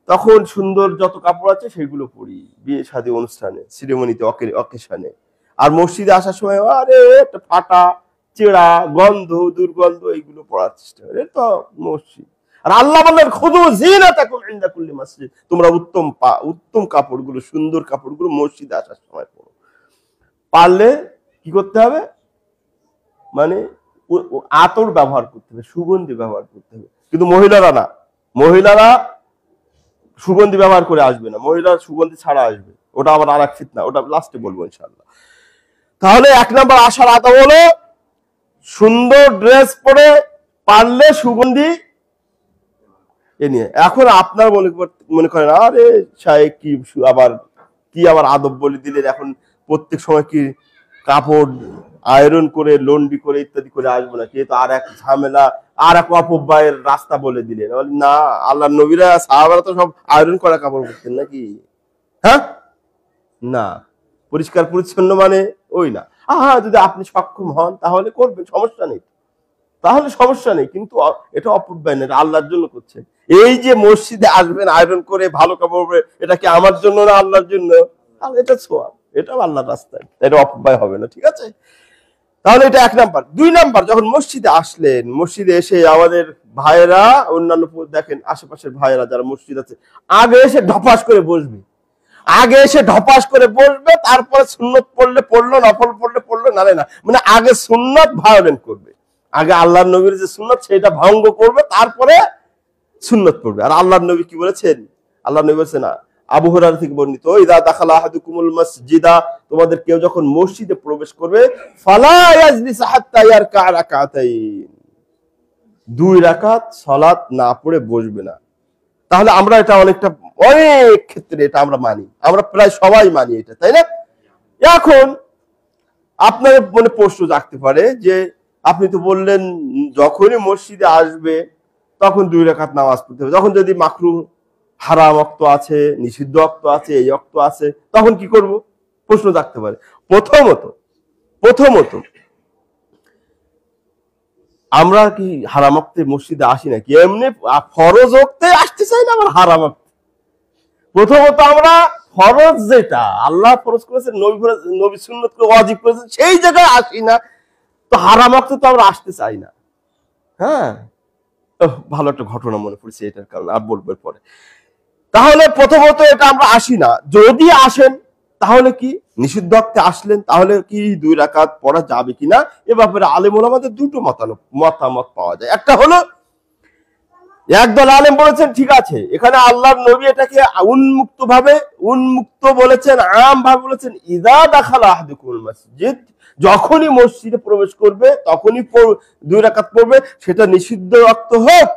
তখন সুন্দর যত কাপড় আছে সেগুলো পরি, বিয়ে শাদী অনুষ্ঠানে, সিরিমনিতে, অকেশনে। আর মসজিদে আসার সময় আরে একটা ফাটা চেড়া গন্ধ, দুর্গন্ধ, এইগুলো পড়ার চেষ্টা করে, তো মসজিদ। আর আল্লাহ বললেন খুদু জিনাতাকুম ইনদা কুল্লি মসজিদ, তোমরা উত্তম কাপড়গুলো, সুন্দর কাপড়গুলো মসজিদে আসার সময় পরো। পারলে কি করতে হবে? মানে আতর ব্যবহার করতে হবে, সুগন্ধি ব্যবহার করতে হবে। কিন্তু মহিলারা না, মহিলারা সুগন্ধি ব্যবহার করে আসবে না, মহিলারা সুগন্ধি ছাড়া আসবে, ওটা আবার আর এক ফিতনা, ওটা লাস্টে বলবো ইনশাআল্লাহ। তাহলে 1 নম্বর আসার আদব হলো সুন্দর ড্রেস পরে, পারলে সুগন্ধি এ নিয়ে। এখন আপনার মনে করেন আরে শায়েখ কি আবার আদব বলে দিলেন, এখন প্রত্যেক সময় কি কাপড় আয়রন করে লন্ডি করে ইত্যাদি করে আসবো নাকি? এ তো আর এক ঝামেলা, আর এক অপব্যয়ের রাস্তা বলে দিলেন। না, আল্লাহর নবীরা সাহাবারা তো সব আয়রন করা কাপড় পরতেন নাকি? হ্যাঁ, না, পরিষ্কার পরিচ্ছন্ন মানে ওই না। যদি আপনি সক্ষম হন তাহলে করবেন, সমস্যা নেই, তাহলে সমস্যা নেই। কিন্তু এটা অপব্যয় না, আল্লাহর জন্য করছেন। এই যে মসজিদে আসবেন আয়রন করে ভালো কাপড় পরে, এটা কি আমার জন্য না আল্লাহর জন্য? এটা সোয়াব, এটাও আল্লাহর রাস্তায়, এটা অপব্যয় হবে না, ঠিক আছে? তাহলে এটা 1 নাম্বার। 2 নাম্বার, যখন মসজিদে আসলেন, মসজিদে এসে আমাদের ভাইয়েরা, অন্যান্য দেখেন আশেপাশের ভাইয়েরা যারা মসজিদ আছে, আগে এসে ঢপাস করে বসবে, তারপরে সুন্নত পড়লে পড়লো, নফল পড়লে পড়লো, নালে না। মানে আগে সুন্নত ভায়োলেন্ট করবে, আগে আল্লাহর নবীর যে সুন্নত সেটা ভঙ্গ করবে, তারপরে সুন্নত পড়বে। আর আল্লাহর নবী কি বলেছেন? আল্লাহর নবী বলেছেন, আবু হুরায়রা থেকে বর্ণিত, ইযা দাখালা আহাদুকুমুল মাসজিদা, তোমাদের কেউ যখন মসজিদে প্রবেশ করবে, ফালা ইয়াজলিস হাত্তা ইয়ারকা রাকাতাইন, 2 রাকাত সালাত না পড়ে বসবে না। তাহলে আমরা এটা অনেক ক্ষেত্রে এটা আমরা মানি, আমরা প্রায় সবাই মানি এটা, তাই না? এখন আপনার মনে প্রশ্ন জাগতে পারে যে আপনি তো বললেন যখনই মসজিদে আসবে তখন 2 রাকাত নামাজ পড়তে হবে, যখন যদি মাকরুহ হারাম ওয়াক্ত আছে, নিষিদ্ধ ওয়াক্ত আছে, এই ওয়াক্ত আছে, তখন কি করব? প্রশ্ন জাগতে পারে। প্রথমত আমরা কি হারাম ওয়াক্তে মসজিদে আসি নাকি? এমনি ফরজ ওয়াক্তে আসতে চাই না, আবার হারাম ওয়াক্তে। প্রথমত আমরা ফরজ, যেটা আল্লাহ ফরজ করেছেন, নবী সুন্নত করে ওয়াজিব করেছেন, সেই জায়গায় আসি না, তো হারাম ওয়াক্তে তো আমরা আসতে চাই না। হ্যাঁ, ভালো একটা ঘটনা মনে পড়ছে এটার কারণে, আর বলবো পরে। তাহলে প্রথমত এটা আমরা আসি না। যদি আসেন তাহলে কি নিষিদ্ধ ওয়াক্তে আসলেন, তাহলে কি 2 রাকাত পড়া যাবে কিনা এ ব্যাপারে আলেম ওলামাদের দুটো মতামত পাওয়া যায়। একটা হলো একদল আলেম বলেছেন ঠিক আছে, এখানে আল্লাহর নবী এটাকে উন্মুক্ত বলেছেন, আম ভাবে বলেছেন, ইযা দাখালা আহাদুকুমুল মসজিদ, যখনই মসজিদে প্রবেশ করবে তখনই 2 রাকাত পড়বে, সেটা নিষিদ্ধ ওয়াক্ত হোক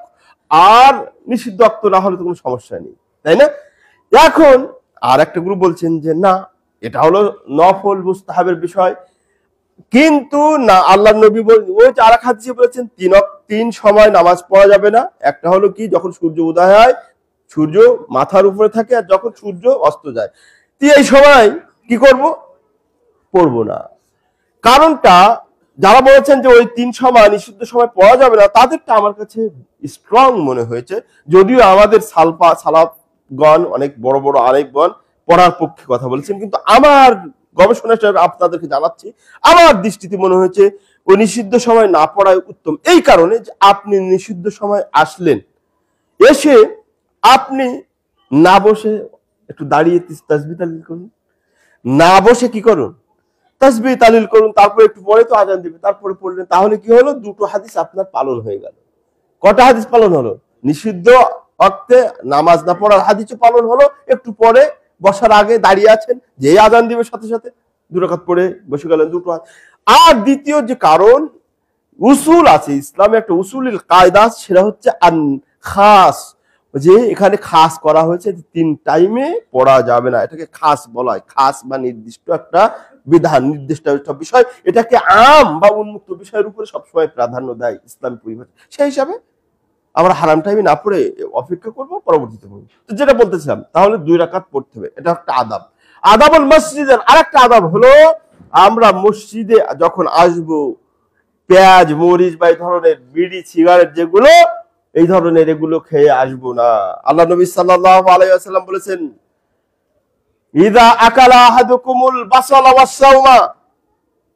আর নিষিদ্ধ ওয়াক্ত না হলে তো কোনো সমস্যা নেই, তাই না? এখন আর একটা গ্রুপ বলছেন যে না, এটা হলো নফল মুস্তাহাবের বিষয়, কিন্তু না, আল্লাহর নবী ওই আর এক হাদিসে বলেছেন 3 সময় নামাজ পড়া যাবে না। একটা হলো কি, যখন সূর্য উদয় হয়, সূর্য মাথার উপরে থাকে, আর যখন সূর্য অস্ত যায়, এই সময় কি করব? পড়বো না। কারণটা যারা বলেছেন যে ওই 3 সময় নিষিদ্ধ সময় পড়া যাবে না, তাদেরটা আমার কাছে স্ট্রং মনে হয়েছে, যদিও আমাদের সালাফগণ অনেক বড় বড় আলেমগণ পড়ার পক্ষে কথা বলেছেন, কিন্তু আমার গবেষণা আপনাদেরকে জানাচ্ছি, আমার দৃষ্টিতে মনে হয়েছে ওই নিষিদ্ধ সময় না পড়াই উত্তম। এই কারণে যে আপনি নিষিদ্ধ সময় আসলেন, এসে আপনি না বসে একটু দাঁড়িয়ে তাসবিহ তাহলিল করুন, না বসে কি করুন? তাসবিহ তাহলিল করুন, তারপরে একটু পরে তো আজান দিবে, তারপরে পড়লেন, তাহলে কি হলো? 2টো হাদিস আপনার পালন হয়ে গেল। কটা হাদিস পালন হলো? নিষিদ্ধ ওয়াক্তে নামাজ না পড়ার হাদিসও পালন হলো, একটু পরে বসার আগে দাঁড়িয়ে আছেন, যে আজান দিবে সাথে সাথে 2 রাকাত পড়ে বসে গেলেন 2টো। আর দ্বিতীয় যে কারণ, উসুল আছে ইসলামে, একটা উসুলিল কায়দা, সেটা হচ্ছে আন খাস, যে এখানে খাস করা হয়েছে যে 3 টাইমে পড়া যাবে না, এটাকে খাস বলা হয়। খাস বা নির্দিষ্ট একটা বিধান, নির্দিষ্ট একটা বিষয়, এটাকে আম বা উন্মুক্ত বিষয়ের উপরে সবসময় প্রাধান্য দেয় ইসলাম পরিভাষা। সেই হিসাবে আমরা হারাম টাইমে না পড়ে অপেক্ষা করবো, পরবর্তীতে পড়বো। তো যেটা বলতেছিলাম, তাহলে 2 রাকাত পড়তে হবে, এটা একটা আদাব। আদাবুল মসজিদের আরেকটা আদাব হলো, আমরা মসজিদে যখন আসবো, পেঁয়াজ মরিচ বা এই ধরনের বিড়ি সিগারেট যেগুলো, এই ধরনের এগুলো খেয়ে আসবো না। আল্লাহ নবী সাল্লাল্লাহু আলাইহি ওয়াসাল্লাম বলেছেন, ইযা আকালা আহাদুকুমুল বাসালা ওয়াস-সাওমা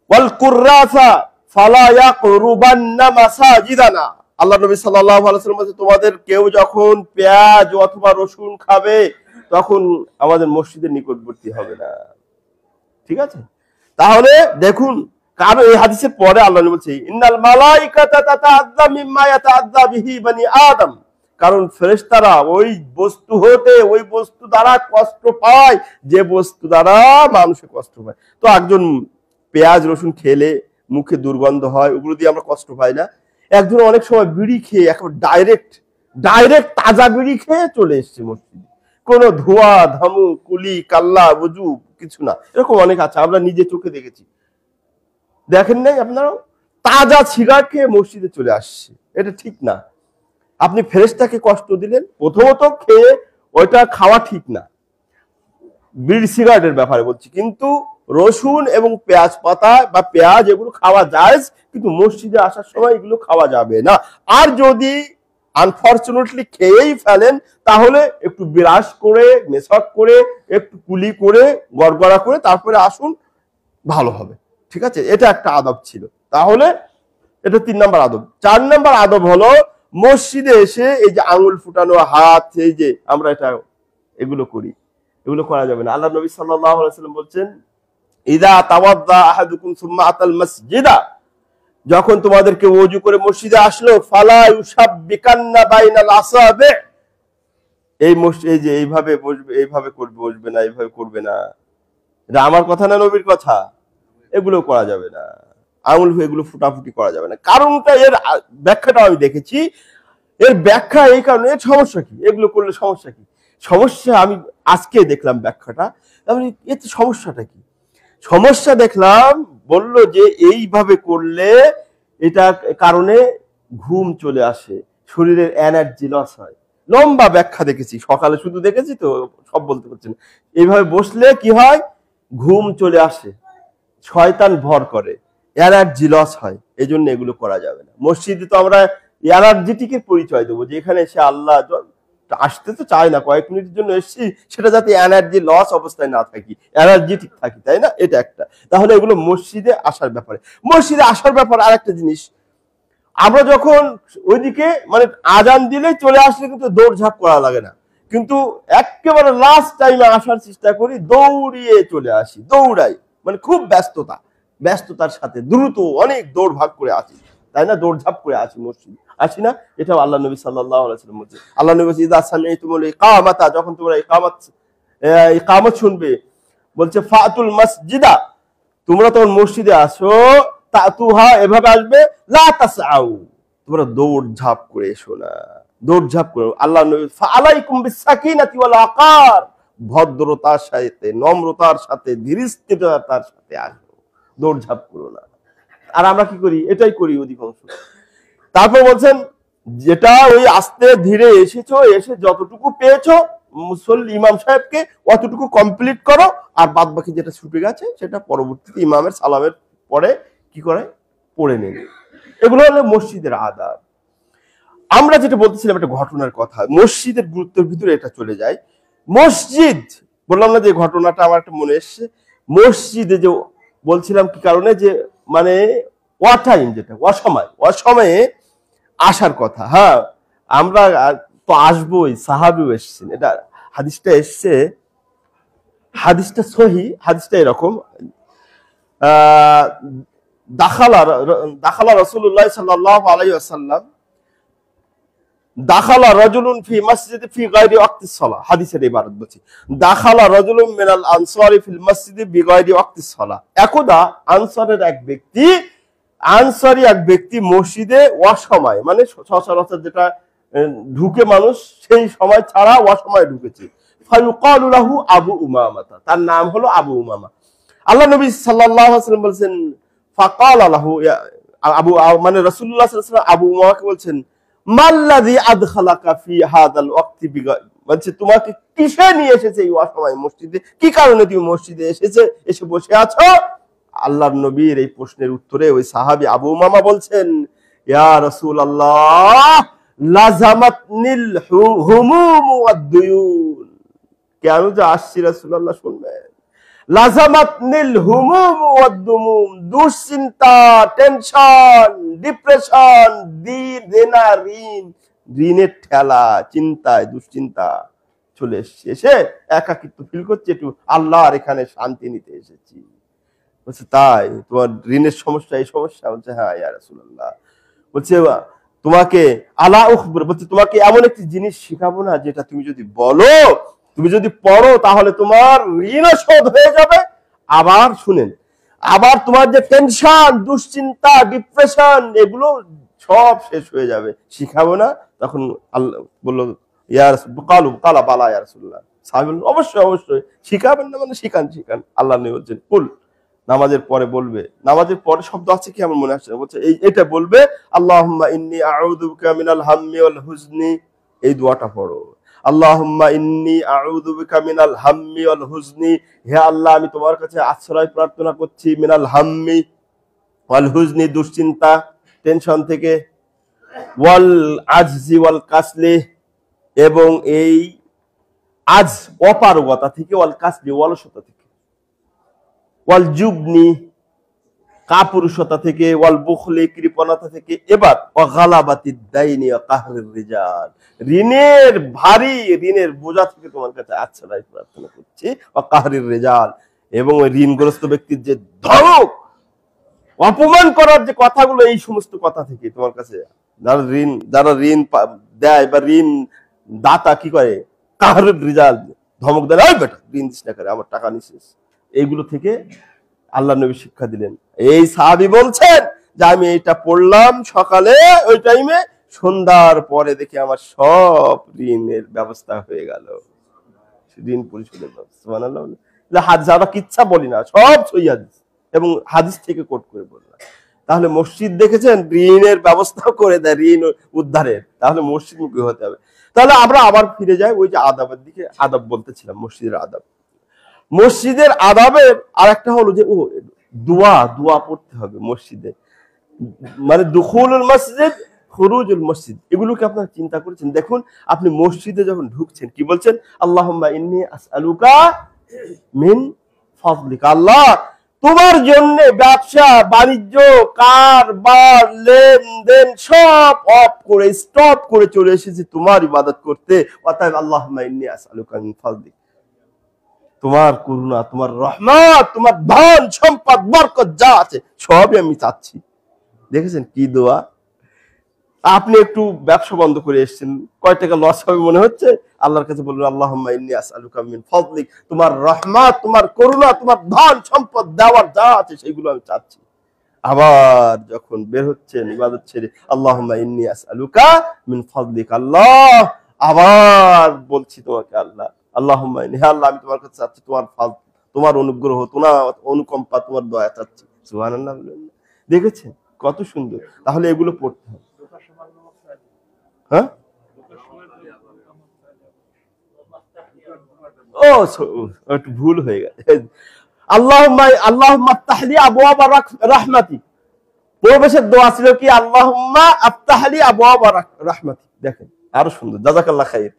ওয়াল কুররাসা ফালা ইয়াকরুবান্না মাসাজিদানা। আল্লাহ নবী সাল্লাল্লাহু আলাইহি ওয়াসাল্লাম বলেছেন, তোমাদের কেউ যখন পেঁয়াজ অথবা রসুন খাবে, তখন আমাদের মসজিদের নিকটবর্তী হবে না। ঠিক আছে? তাহলে দেখুন, কারণ এই হাদিসের পরে আল্লাহ বলছে, ইন্নাল মালাইকাতা তাতাআযযা মিম্মা ইয়াতাআযযা বিহি বানি আদম, কারণ ফেরেশতারা ওই বস্তু হতে, ওই বস্তু দ্বারা কষ্ট পায় যে বস্তু দ্বারা মানুষে কষ্ট পায়। তো একজন পেঁয়াজ রসুন খেলে মুখে দুর্গন্ধ হয়, ওগুলো দিয়ে আমরা কষ্ট পাই না। একজন অনেক সময় বিড়ি খেয়ে একেবারে ডাইরেক্ট তাজা বিড়ি খেয়ে চলে এসছে মসজিদে, কোনো ধোয়া ধামু কুলি কাল্লা বুজু কিছু না, এরকম অনেক আছে, আমরা নিজে চোখে দেখেছি। দেখেন নাই আপনারাও? তাজা সিগারেট খেয়ে মসজিদে চলে আসছে, এটা ঠিক না। আপনি ফেরেশতাকে কষ্ট দিলেন, প্রথমত খেয়ে ওইটা খাওয়া ঠিক না, বিড়ি সিগারেটের ব্যাপারে বলছি, কিন্তু রসুন এবং পেঁয়াজ পাতা বা পেঁয়াজ এগুলো খাওয়া যায়, কিন্তু মসজিদে আসার সময় এগুলো খাওয়া যাবে না। আর যদি আনফরচুনেটলি খেয়েই ফেলেন, তাহলে একটু বিরাস করে, মেশক করে, একটু কুলি করে, গড়গড়া করে তারপরে আসুন, ভালো হবে। ঠিক আছে? এটা একটা আদব ছিল। তাহলে এটা 3 নম্বর আদব। 4 নম্বর আদব হলো, মসজিদে এসে এই যে আঙুল ফুটানো, হাত, এই যে আমরা এগুলো করি, এগুলো করা যাবে না। আল্লাহ নবী সাল্লাল্লাহু আলাইহি ওয়াসাল্লাম বলছেন, ইযা তাওয়াদ্দা আহাদুকুম সুম্মা আতাল মাসজিদা, যখন তোমাদেরকে ওযু করে মসজিদে আসলো, ফালা ইউসাববিকান্না বাইনাল আসাবি, এই যে এইভাবে বসবে, এইভাবে করবে, বসবে না, এইভাবে করবে না। এটা আমার কথা না, নবীর কথা। এগুলো করা যাবে না, আঙুল এগুলো ফুটাফুটি করা যাবে না। কারণটা, এর ব্যাখ্যাটা আমি দেখেছি, এর ব্যাখ্যা এই কারণে, এর সমস্যা কি, এগুলো করলে সমস্যা কি? সমস্যা আমি আজকে দেখলাম ব্যাখ্যাটা, এতে সমস্যাটা কি? সমস্যা দেখলাম, বলল যে এইভাবে করলে এটা কারণে ঘুম চলে আসে, শরীরের এনার্জি লস হয়। লম্বা ব্যাখ্যা দেখেছি, সকালে শুধু দেখেছি তো সব বলতে পারছি না। এইভাবে বসলে কি হয়? ঘুম চলে আসে, শয়তান ভর করে, এনার্জি লস হয়, এই জন্য এগুলো করা যাবে না। মসজিদে তো আমরা এনার্জেটিকের পরিচয় দেবো, যে এখানে এসে আল্লাহ আসতে তো চায় না, কয়েক মিনিটের জন্য এসেছি, সেটা যাতে এনার্জি লস অবস্থায় না থাকি, এনার্জেটিক থাকি, তাই না? এটা একটা। তাহলে এগুলো মসজিদে আসার ব্যাপারে। মসজিদে আসার ব্যাপারে আরেকটা জিনিস, আমরা যখন ওইদিকে মানে আজান দিলে চলে আসলে কিন্তু দৌড়ঝাঁপ করা লাগে না, কিন্তু একেবারে লাস্ট টাইমে আসার চেষ্টা করি, দৌড়িয়ে চলে আসি, দৌড়াই, মানে খুব ব্যস্ততার সাথে দ্রুত অনেক দৌড় ভাগ করে আসি, তাই না? দৌড়ঝাঁপ করে আসি মসজিদ, আসি না? এটাও আল্লাহ নবী সাল্লাল্লাহু আলাইহি ওয়াসাল্লাম বলছে। আল্লাহ নবী ইযা সামি'তুমুল ইকামাতা, যখন তোমরা ইকামত শুনবে, বলছে ফাতুল মসজিদা, তোমরা তখন মসজিদে আসো, তাতুহা, এভাবে আসবে, লা তাসআউ, তোমরা দৌড়ঝাঁপ করে এসো না, দৌড়ঝাঁপ করো। আল্লাহ নবী ফালাইকুম বিসাকিনাতি ওয়াল আকার, ভদ্রতার সাথে, নম্রতার সাথে, ধীরস্থিরতার সাথে আসো, দৌড়ঝাঁপ করো না। আর আমরা কি করি? এটাই করি অধিকাংশ। তারপর বলছেন, যেটা ওই আস্তে ধীরে এসেছো, এসে যতটুকু পেয়েছো মুসল্লি ইমাম সাহেবকে অতটুকু কমপ্লিট করো, আর বাদ বাকি যেটা ছুটে গেছে সেটা পরবর্তীতে ইমামের সালামের পরে কি করে পড়ে নেবে। এগুলো হলো মসজিদের আদাব। আমরা যেটা বলতেছিলাম একটা ঘটনার কথা, মসজিদের গুরুত্বের ভিতরে এটা চলে যায়। মসজিদ, বললাম না যে ঘটনাটা আমার একটা মনে এসছে, মসজিদে যে বলছিলাম কি কারণে, যে মানে ওয়াটাইম, যেটা অসময়ে আসার কথা। হ্যাঁ, আমরা তো আসবোই, সাহাবীও এসছেন, এটা হাদিসটা এসছে, হাদিসটা সহিহ, হাদিসটা এরকম, দাখালা রাসূলুল্লাহ সাল্লাল্লাহু আলাইহি ওয়াসাল্লাম, দাখালা রাজুলুন ফি মসজিদ ফি গায়রি ওয়াক্তিস সালাহ, হাদিসের ইবারত বলছি, দাখালা রাজুলুন মিনাল আনসারি ফিল মসজিদ বিগায়রি ওয়াক্তিস সালাহ। একদা আনসারি এক ব্যক্তি মসজিদে অসময়, মানে সচরাচর যেটা ঢুকে মানুষ সেই সময় ছাড়া অসময় ঢুকেছে। ফায়ুকালু লাহু আবু উমামা, তার নাম হলো আবু উমামা। আল্লাহ নবী সাল্লাল্লাহু আলাইহি ওয়াসাল্লাম বলেন, ফাকালা লাহু, আবু, মানে রাসূলুল্লাহ সাল্লাল্লাহু আলাইহি ওয়াসাল্লাম আবু উমামাকে বলছেন, মাল্লাযী আদখালাকা ফি হাদাল ওয়াক্তি, বলছে তোমাকে কিসে নিয়ে এসেছে এই অসময় মসজিদে, কি কারণে তুমি মসজিদে এসে বসে আছো? আল্লাহর নবীর এই প্রশ্নের উত্তরে ওই সাহাবী আবু উমামা বলছেন, ইয়া রাসূলুল্লাহ, লাযামাতনিল হুমুম ওয়াদ-দুয়ুন, কেন যে আসছি রাসূলুল্লাহ শুনবেন, লাযামাতনিল হুমুম ওয়াদ-দুমুম, দুশ্চিন্তা, টেনশন, ডিপ্রেশন, দেনা, ঋণের ঠেলা, চিন্তায়, দুশ্চিন্তা চলে এসেছে, এসে একাকিত্ব ফিল করছে, একটু আল্লাহর এখানে শান্তি নিতে এসেছি। বলছে তাই, তোমার ঋণের সমস্যা, এই সমস্যা? বলছে হ্যাঁ ইয়া রাসূলুল্লাহ। বলছে তোমাকে আলা উখবির, বলছে তোমাকে এমন একটি জিনিস শিখাবো না, যেটা তুমি যদি বলো, তুমি যদি পড়ো, তাহলে তোমার ঋণ শোধ হয়ে যাবে, আবার শুনেন, আবার তোমার যে টেনশন, দুশ্চিন্তা, ডিপ্রেশন, এগুলো সব শেষ হয়ে যাবে। শিখাবো না? তখন আল্লাহ বললো, ইয়া রাসূলুল্লাহ, কালা বালা ইয়া রাসূলুল্লাহ। সাহাবী বললেন, অবশ্যই শিখাবেন না, মানে শিখান। আল্লাহ নবী বলছেন, কুল, নামাজের পরে বলবে, নামাজের পরে শব্দ আছে কি আমার মনে আসছে না, বলছে এটা বলবে, আল্লাহুম্মা ইন্নী আউযু বিকা মিনাল হাম্মি ওয়াল হুজনি, এই দোয়াটা পড়ো। আল্লাহুম্মা ইন্নী আউযু বিকা মিনাল হাম্মি ওয়াল হুজনি, হে আল্লাহ, আমি তোমার কাছে আশ্রয় প্রার্থনা করছি, মিনাল হাম্মি ওয়াল হুজনি, দুশ্চিন্তা, টেনশন থেকে, ওয়াল আজজি ওয়াল কাসলি, এবং এই আজ, অপারগতা থেকে, ওয়াল কাসলি, অলসতা থেকে, ওয়াল জুবনি, কাপুরুষতা থেকে, ওয়াল বুখলি, কৃপণতা থেকে, এবার ওয়া গালাবাতিদ দাইনি ওয়া কাহরির রিজাল, ঋণের বোঝা থেকে তোমার কাছে আশ্রয় প্রার্থনা করছি, ওয়া কাহরির রিজাল, এবং ওই ঋণগ্রস্ত ব্যক্তির যে ধমক, অপমান করার যে কথাগুলো, এই সমস্ত কথা থেকে তোমার কাছে, যারা ঋণ দেয় বা ঋণ দাতা কি করে, কাহরির রিজাল, ধমক দেয়, ওই বেটা ঋণ দিস না করে, আমার টাকা নিছিস, এইগুলো থেকে আল্লাহ নবী শিক্ষা দিলেন। এই সাহাবী বলছেন যে আমি এটা পড়লাম সকালে, ওই টাইমে, সন্ধ্যার পরে দেখি আমার সব ঋণের ব্যবস্থা হয়ে গেল, ঋণ পরিশোধের ব্যবস্থা। সুবহানাল্লাহ। হাদিস আমরা কিচ্ছা বলি না, সব সহিহ হাদিস, এবং হাদিস থেকে কোট করে বললাম। তাহলে মসজিদ দেখেছেন ঋণের ব্যবস্থা করে দেয়, ঋণ উদ্ধারের, তাহলে মসজিদমুখী হতে হবে। তাহলে আমরা আবার ফিরে যাই ওই যে আদাবের দিকে, আদাব বলতেছিলাম, মসজিদের আদাব। মসজিদের আদাবের আর একটা হলো যে দোয়া পড়তে হবে মসজিদে, মানে দুখুলুল মসজিদ, খুরুজুল মসজিদ, এগুলোকে আপনারা চিন্তা করেছেন? দেখুন, আপনি মসজিদে যখন ঢুকছেন কি বলছেন? আল্লাহুম্মা ইন্নী আসআলুকা মিন ফাদলিকা, আল্লাহ তোমার জন্য ব্যবসা বাণিজ্য কারবার লেনদেন সব অফ করে স্টপ করে চলে এসেছি তোমার ইবাদত করতে। অতএব আল্লাহুম্মা ইন্নী আসআলুকা মিন ফাদলিক, তোমার করুণা, তোমার রহমত, তোমার ধন সম্পদ বরকত যা আছে সবই আমি চাচ্ছি। দেখেছেন কি দোয়া। আপনি একটু ব্যবসা বন্ধ করে এসেছেন, কয় টাকা লস হবে মনে হচ্ছে, আল্লাহর কাছে বলুন আল্লাহুম্মা ইন্নী আসআলুকা মিন ফাদলিক, তোমার রহমত, তোমার করুণা, তোমার ধন সম্পদ দেওয়ার যা আছে সেগুলো আমি চাচ্ছি। আবার যখন বের হচ্ছেন ইবাদত ছেড়ে আল্লাহুম্মা ইন্নী আসআলুকা মিন ফাদলিক, আল্লাহ আবার বলছি তোমাকে আল্লাহ, আল্লাহুম্মা ইন্নী, হে আল্লাহ আমি তোমার কাছে চাচ্ছি তোমার ফাদল, তোমার অনুগ্রহ, তোমার অনুকম্পা, তোমার দয়া চাচ্ছি। সুবহানাল্লাহ। দেখেছেন কত সুন্দর। তাহলে এগুলো পড়তে হবে। হ্যাঁ, ও একটু ভুল হয়ে গেছে। আল্লাহুম্মা আফতাহলি আবওয়াবা রাহমাতি, প্রবেশের দোয়া ছিল কি আল্লাহুম্মা আফতাহলি আবওয়াবা রাহমাতি। দেখেন আরো সুন্দর, জাযাকাল্লাহ খাইর।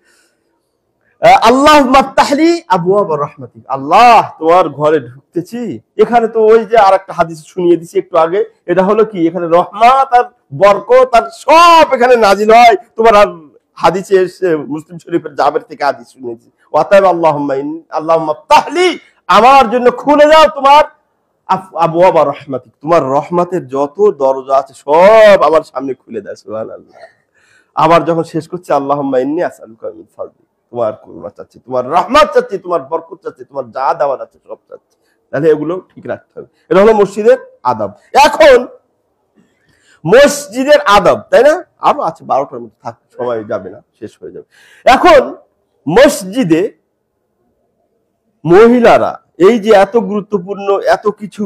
আল্লাহুম্মা আফতাহলি আবওয়াবা রাহমাতি, আল্লাহ তোমার ঘরে ঢুকতেছি। এখানে তো ওই যে আরেকটা হাদিস শুনিয়ে দিছি একটু আগে, এটা হলো কি এখানে রহমত আর বরকত আর সব এখানে নাজিল হয়। তোমার হাদিসে এসে মুসলিম শরীফের জাবের থেকে হাদিস শুনেছি, অতএব আল্লাহুম্মা আফতাহলি, আমার জন্য খুলে দাও তোমার আবওয়াবা রাহমাতিক, তোমার রহমতের যত দরজা আছে সব আমার সামনে খুলে দাও। সুবহানাল্লাহ। আবার যখন শেষ করছে আল্লাহুম্মা ইন্নী আসআলুকা মিন ফাদলিক, তোমার করুণা চাচ্ছি, তোমার রহমত চাচ্ছি, তোমার বরকত চাচ্ছি, তোমার যা দেওয়ার আছে সব চাচ্ছি। তাহলে এগুলো ঠিক রাখতে হবে। এটা হলো মসজিদের আদব। এখন মসজিদের আদব, তাই না, আরো আছে 12টার মধ্যে থাক, সময় যাবে না, শেষ হয়ে যাবে। এখন মসজিদে মহিলারা, এই যে এত গুরুত্বপূর্ণ এত কিছু,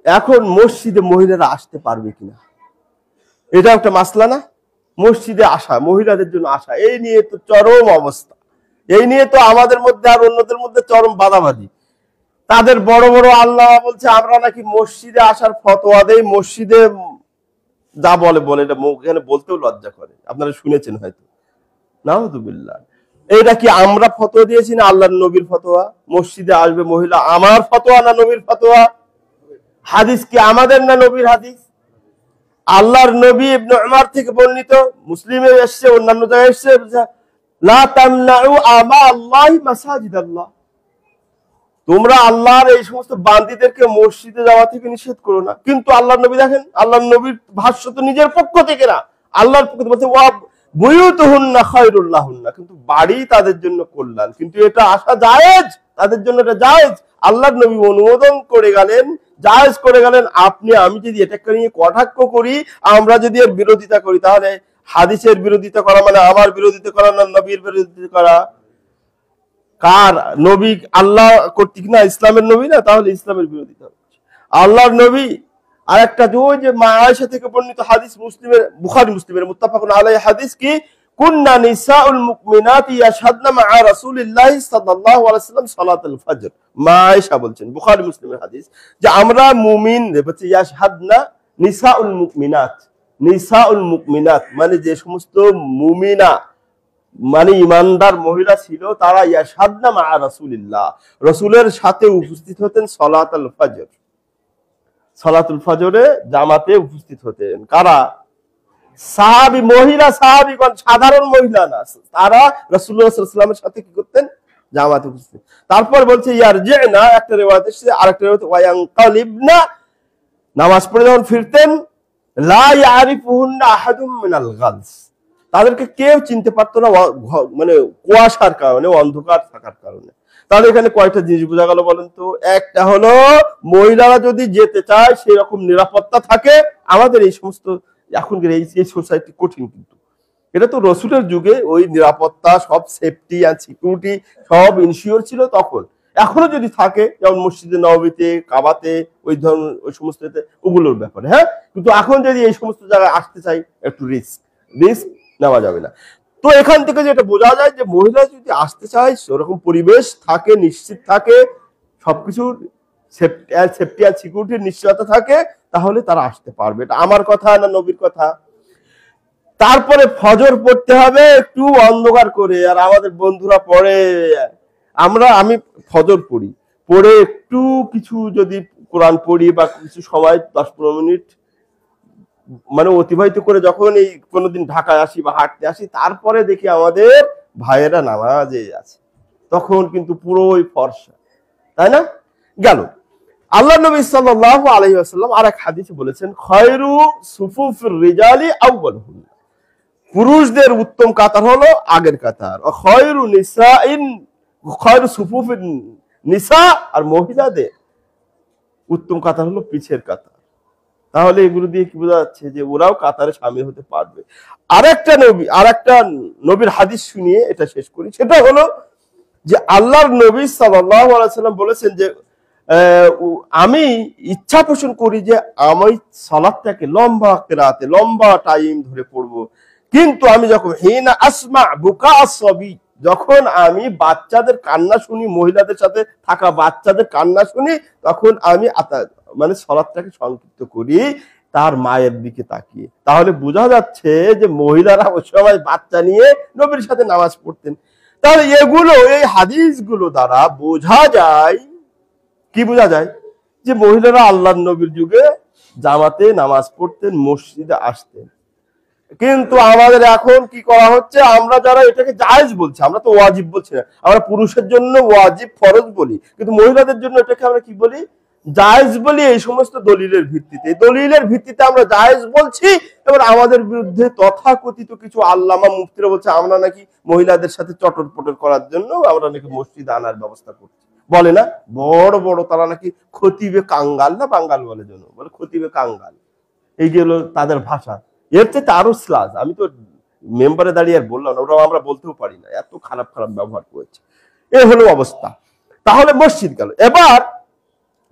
এখন মসজিদে মহিলারা আসতে পারবে কিনা, এটা একটা মাসলা না। মসজিদে আসা, মহিলাদের জন্য আসা, এই নিয়ে তো চরম অবস্থা, এই নিয়ে তো আমাদের মধ্যে আর অন্যদের মধ্যে চরম বাদাবাদি। তাদের বড় বড় আল্লাহ বলছে আমরা নাকি মসজিদে আসার ফতোয়া দেই, মসজিদে যা বলে বলে, এটা এখানে বলতেও লজ্জা করে, আপনারা শুনেছেন হয়তো। নাউযুবিল্লাহ। এটা কি আমরা ফতোয়া দিয়েছি না আল্লাহর নবীর ফতোয়া? মসজিদে আসবে মহিলা, আমার ফতোয়া না নবীর ফতোয়া? হাদিস কি আমাদের না নবীর হাদিস? আল্লাহর নবী ইবনে উমর থেকে বর্ণিত, মুসলিমে এসেছে, অন্যান্য জায়গায় এসেছে, লা তামনাউ আমা আল্লাহি মাসাজিদাল্লাহ, তোমরা আল্লাহর এই সমস্ত বান্দীদেরকে মসজিদে যাওয়া থেকে নিষেধ করো না। কিন্তু আল্লাহর নবী দেখেন, আল্লাহর নবীর ভাষ্য তো নিজের পক্ষ থেকে না, আল্লাহর পক্ষ থেকে বলছে ওয়া বুয়ুতুহুন্না খায়রুল লাহুন্না, কিন্তু বাড়ি তাদের জন্য কল্যাণ, কিন্তু এটা আসা জায়েজ, তাদের জন্য এটা জায়েজ। আল্লাহর নবী অনুমোদন করে গেলেন, জায়েজ করে গেলেন। আপনি আমি যদি এটাকে নিয়ে কটাক্ষ করি, আমরা যদি এর বিরোধিতা করি, তাহলে হাদিসের বিরোধিতা করা মানে আমার বিরোধিতা করা না নবীর বিরোধিতা করা। কার নবী? আল্লাহ কর্তৃক না, ইসলামের নবী না, তাহলে ইসলামের বিরোধিতা হচ্ছে। আল্লাহর নবী আর একটা যে মা আয়েশা থেকে বর্ণিত হাদিস, মুসলিমের বুখারী মুসলিমের মুত্তাফাকুন আলাইহি হাদিস কি কুননা নিসাউল মুমিনাতি ইয়াশহাদনা মা রাসূলিল্লাহি সাল্লাল্লাহু আলাইহি ওয়াসাল্লাম সালাতুল ফজর। মা আয়েশা বলছেন, বুখারী মুসলিমের হাদিস, যে আমরা মুমিন বলছে ইয়াশহাদনা নিসাউল মুমিনাত, নিসাউল মুমিনাত মানে যে সমস্ত মুমিনা মানে ইমানদার মহিলা ছিল, তারা ইয়াশহাদনা মা রাসূলিল্লাহ, রাসূলের সাথে উপস্থিত হতেন সালাতুল ফজর, সালাতুল ফজরে জামাতে উপস্থিত হতেন। কারা? সাহাবী মহিলা, সাহাবীগণ, সাধারণ মহিলা না, তারা রাসূলুল্লাহ সাল্লাল্লাহু আলাইহি ওয়াসাল্লামের সাথে কি করতেন? জামাতে উপস্থিত। তারপর বলছে ইয়ারজিনা, একটা রিওয়ায়াত এসেছে, আরেকটা রিওয়ায়াত ওয়ায়ানকালিবনা, নামাজ পড়ে যখন ফিরতেন, লা ইয়ারিফুহুন্না আহাদুম মিনাল গালস, তাদেরকে কেউ চিনতে পারতো না, মানে কুয়াশার কারণে, অন্ধকার থাকার কারণে। তাহলে এখানে কয়টা জিনিস বোঝা গেল বলেন তো? একটা হলো মহিলারা যদি যেতে চায় সেই রকম নিরাপত্তা থাকে। আমাদের এই সমস্ত এখনকার এই সোসাইটি কঠিন, কিন্তু এটা তো রসুলের যুগে ওই নিরাপত্তা সব সেফটি আর সিকিউরিটি সব ইনশিওর ছিল তখন। এখনো যদি থাকে, যেমন মসজিদে নববীতে, কাবাতে, ওই ধরনের ওই সমস্ত ওগুলোর ব্যাপারে, হ্যাঁ, কিন্তু এখন যদি এই সমস্ত জায়গায় আসতে চাই, একটু রিস্ক নেওয়া যাবে না। তো এখান থেকে যেটা বোঝা যায় যে মহিলা যদি আসতে চায়, সেরকম পরিবেশ থাকে, নিশ্চিত থাকে, সবকিছুর সেফটি আর সিকিউরিটির নিশ্চয়তা থাকে, তাহলে তারা আসতে পারবে। এটা আমার কথা না নবীর কথা? তারপরে ফজর পড়তে হবে একটু অন্ধকার করে। আর আমাদের বন্ধুরা পড়ে, আমি ফজর পড়ি, পড়ে একটু কিছু যদি কোরআন পড়ি বা কিছু সময় 10-15 মিনিট মানে অতিবাহিত করে যখন এই কোনোদিন ঢাকায় আসি বা হাঁটতে আসি, তারপরে দেখি আমাদের ভাইয়েরা নামাজে আছে, তখন কিন্তু পুরোই ফর্সা, তাই না? গেল। আল্লাহ নবী সাল্লাল্লাহু আলাইহি ওয়াসাল্লাম আরেক হাদিসে বলেছেন, খায়রু সুফুফির রিজালি আউয়ালুহুম, পুরুষদের উত্তম কাতার হলো আগের কাতার, খায়রু নিসাইন খায়রু সুফুফিন নিসা, আর মহিলাদের উত্তম কাতার হলো পিছের কাতার। তাহলে এগুলো দিয়ে কি বোঝা যাচ্ছে যে ওরাও কাতারে শামিল হতে পারবে। আরেকটা নবীর হাদিস শুনিয়ে এটা শেষ করি। সেটা হলো যে আল্লাহর নবী সাল্লাল্লাহু আলাইহি ওয়াসাল্লাম বলেছেন যে আমি ইচ্ছা পোষণ করি যে আমি সালাতটাকে লম্বা কিরাতে লম্বা টাইম ধরে পড়বো, কিন্তু আমি যখন হিনা আসমা বুকা আসবি, যখন আমি বাচ্চাদের কান্না শুনি, মহিলাদের সাথে থাকা বাচ্চাদের কান্না শুনি, তখন আমি মানে সালাতটাকে সংক্ষিপ্ত করি তার মায়ের দিকে তাকিয়ে। তাহলে বোঝা যাচ্ছে যে মহিলারা ওই সময় বাচ্চা নিয়ে নবীর সাথে নামাজ পড়তেন। তাহলে এই হাদিসগুলো দ্বারা বোঝা যায়, কি বোঝা যায়? যে মহিলারা আল্লাহর নবীর যুগে জামাতে নামাজ পড়তেন, মসজিদে আসতেন। কিন্তু আমাদের এখন কি করা হচ্ছে, আমরা যারা এটাকে জায়েজ বলছি, আমরা তো ওয়াজিব বলছি না, আমরা পুরুষের জন্য ওয়াজিব ফরজ বলি, কিন্তু মহিলাদের জন্য এটাকে আমরা কি বলি, জায়েজ বলি। এই সমস্ত দলিলের ভিত্তিতে আমরা জায়েজ বলছি। এবার আমাদের বিরুদ্ধে তথাকথিত কিছু আল্লামা মুফতিরা বলছে আমরা নাকি মহিলাদের সাথে চটর পটর করার জন্য আমরা নাকি মসজিদে আনার ব্যবস্থা করছি, বলে না বড় বড় তারা নাকি খতিবে কাঙ্গাল, না বাঙ্গাল বলে জন্য বলে খতিবে কাঙ্গাল, এই হলো তাদের ভাষা। এর চেয়ে আরো স্লাজ, আমি তো মেম্বারে দাঁড়িয়ে আর বললাম না, ওরাও আমরা বলতেও পারি না, এত খারাপ ব্যবহার করেছে। এ হলো অবস্থা। তাহলে মসজিদ গেল। এবার